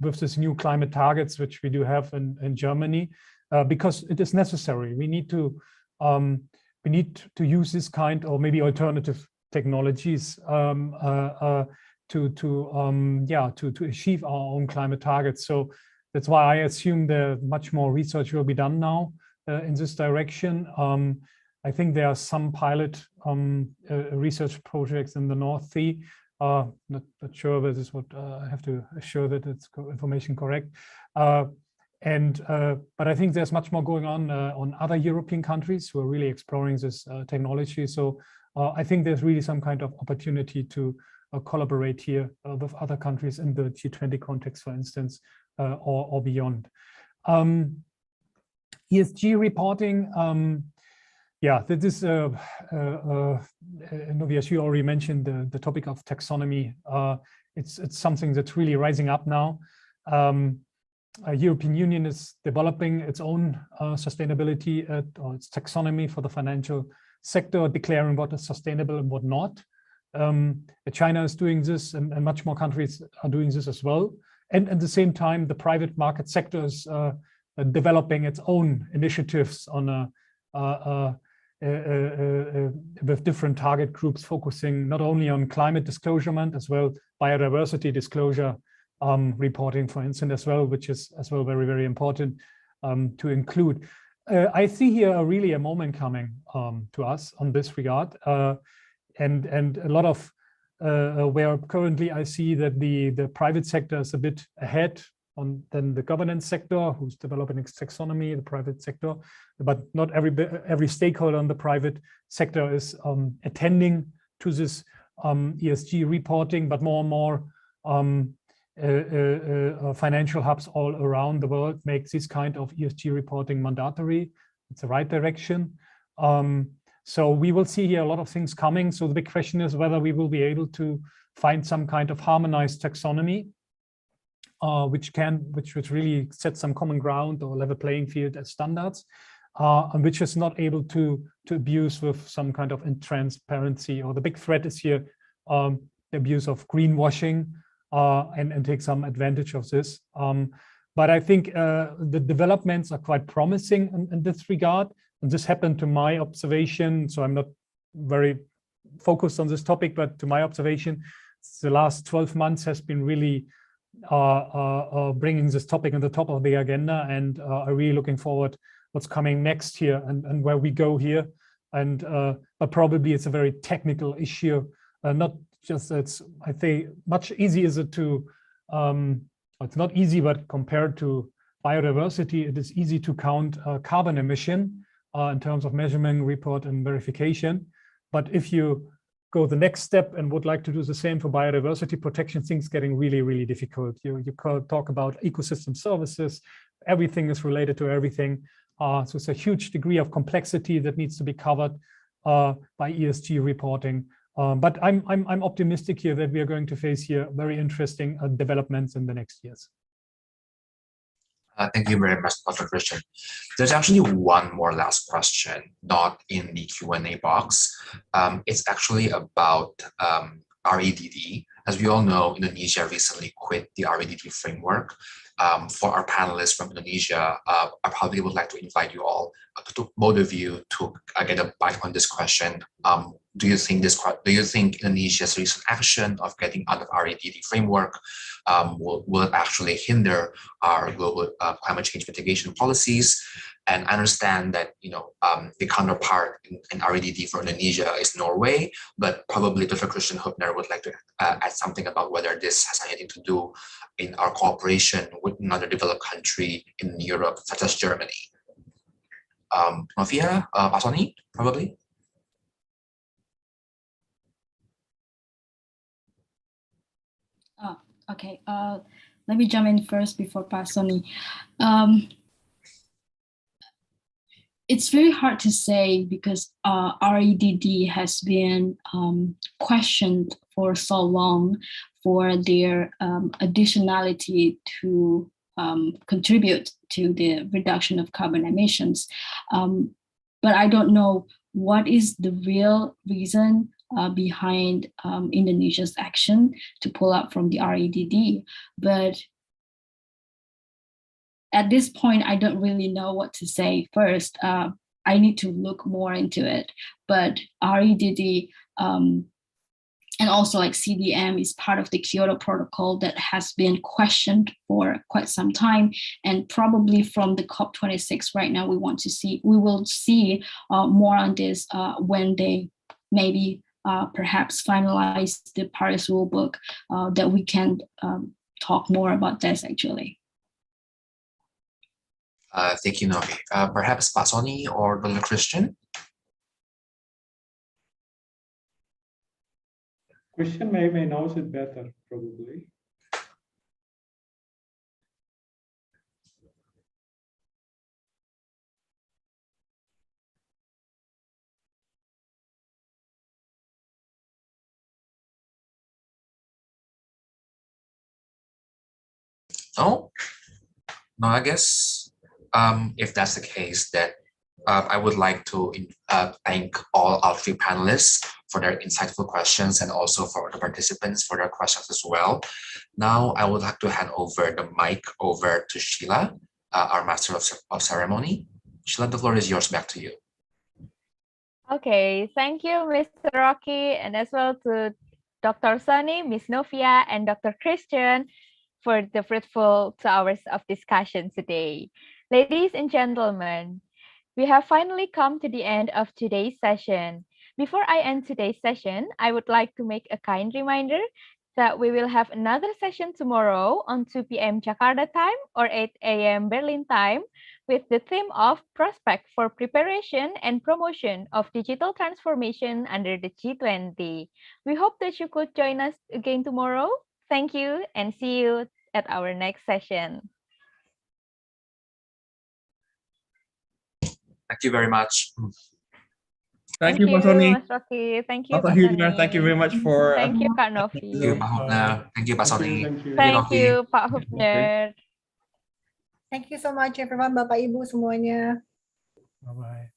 with this new climate targets which we do have in Germany, because it is necessary. We need to use this kind or maybe alternative technologies to achieve our own climate targets. So that's why I assume that much more research will be done now in this direction. I think there are some pilot research projects in the North Sea. Not sure whether this is what I have to assure that it's information correct. But I think there's much more going on other European countries who are really exploring this technology. So I think there's really some kind of opportunity to collaborate here with other countries in the G20 context, for instance, or beyond. ESG reporting. That is, Novia, you already mentioned the topic of taxonomy. It's something that's really rising up now. European Union is developing its own sustainability or its taxonomy for the financial sector, declaring what is sustainable and what not. China is doing this, and much more countries are doing this as well. And at the same time, the private market sector is developing its own initiatives on with different target groups, focusing not only on climate disclosure, as well biodiversity disclosure reporting, for instance, as well, which is as well very, very important to include. I see here really a moment coming to us on this regard, and a lot of where currently I see that the private sector is a bit ahead than the governance sector, who's developing its taxonomy, the private sector, but not every stakeholder in the private sector is attending to this ESG reporting, but more and more financial hubs all around the world make this kind of ESG reporting mandatory. It's the right direction. So we will see here a lot of things coming. So the big question is whether we will be able to find some kind of harmonized taxonomy, which really set some common ground or level playing field as standards, and which is not able to abuse with some kind of intransparency. Or the big threat is here the abuse of greenwashing and take some advantage of this. But I think the developments are quite promising in this regard. And this happened to my observation. So I'm not very focused on this topic, but to my observation, the last 12 months has been really bringing this topic on the top of the agenda, and are really looking forward what's coming next here and where we go here. And but probably it's a very technical issue, not just I think much easier is it to it's not easy, but compared to biodiversity, it is easy to count carbon emission in terms of measurement, report, and verification. But if you go the next step and would like to do the same for biodiversity protection, things getting really, really difficult. You talk about ecosystem services, everything is related to everything. So it's a huge degree of complexity that needs to be covered by ESG reporting. But I'm optimistic here that we are going to face here very interesting developments in the next years. Thank you very much, Dr. Christian. There's actually one more last question, not in the Q&A box. It's actually about REDD. As we all know, Indonesia recently quit the REDD framework. For our panelists from Indonesia, I probably would like to invite you all, both of you, to get a bite on this question. Do you think Indonesia's recent action of getting out of REDD framework will actually hinder our global climate change mitigation policies? And I understand that the counterpart in REDD for Indonesia is Norway, but probably Dr. Christian Hübner would like to add something about whether this has anything to do in our cooperation with another developed country in Europe, such as Germany. Novia, Sonny, probably. Okay, let me jump in first before Sonny. it's very hard to say because REDD has been questioned for so long for their additionality to contribute to the reduction of carbon emissions. But I don't know what is the real reason behind Indonesia's action to pull out from the REDD. But at this point, I don't really know what to say first. I need to look more into it. But REDD and also like CDM is part of the Kyoto Protocol that has been questioned for quite some time. And probably from the COP26 right now, we will see more on this when they maybe perhaps finalize the Paris rule book that we can talk more about this actually. Thank you, Novi. Perhaps Pak Sonny or Dr. Christian? Christian may knows it better, probably. No? No, I guess if that's the case, that I would like to thank all our three panelists for their insightful questions and also for the participants for their questions as well. Now, I would like to hand over the mic over to Sheila, our Master of Ceremony. Sheila, the floor is yours, back to you. Okay, thank you, Mr. Rocky, and as well to Dr. Sonny, Ms. Novia, and Dr. Christian for the fruitful 2 hours of discussion today. Ladies and gentlemen, we have finally come to the end of today's session. Before I end today's session, I would like to make a kind reminder that we will have another session tomorrow on 2 p.m. Jakarta time or 8 a.m. Berlin time with the theme of Prospect for Preparation and Promotion of Digital Transformation under the G20. We hope that you could join us again tomorrow. Thank you and see you at our next session. Thank you very much. Thank you, Pak Sonny. Mas Rocky. Thank you, Pak Pak Hübner, Sonny. thank you very much for Thank you, Kak Novi. Thank you, Pak Hübner. Thank you, Pak Sonny. Thank you. Thank Novi. you, Pak Hübner. Thank you so much everyone, Bapak Ibu semuanya. Bye-bye.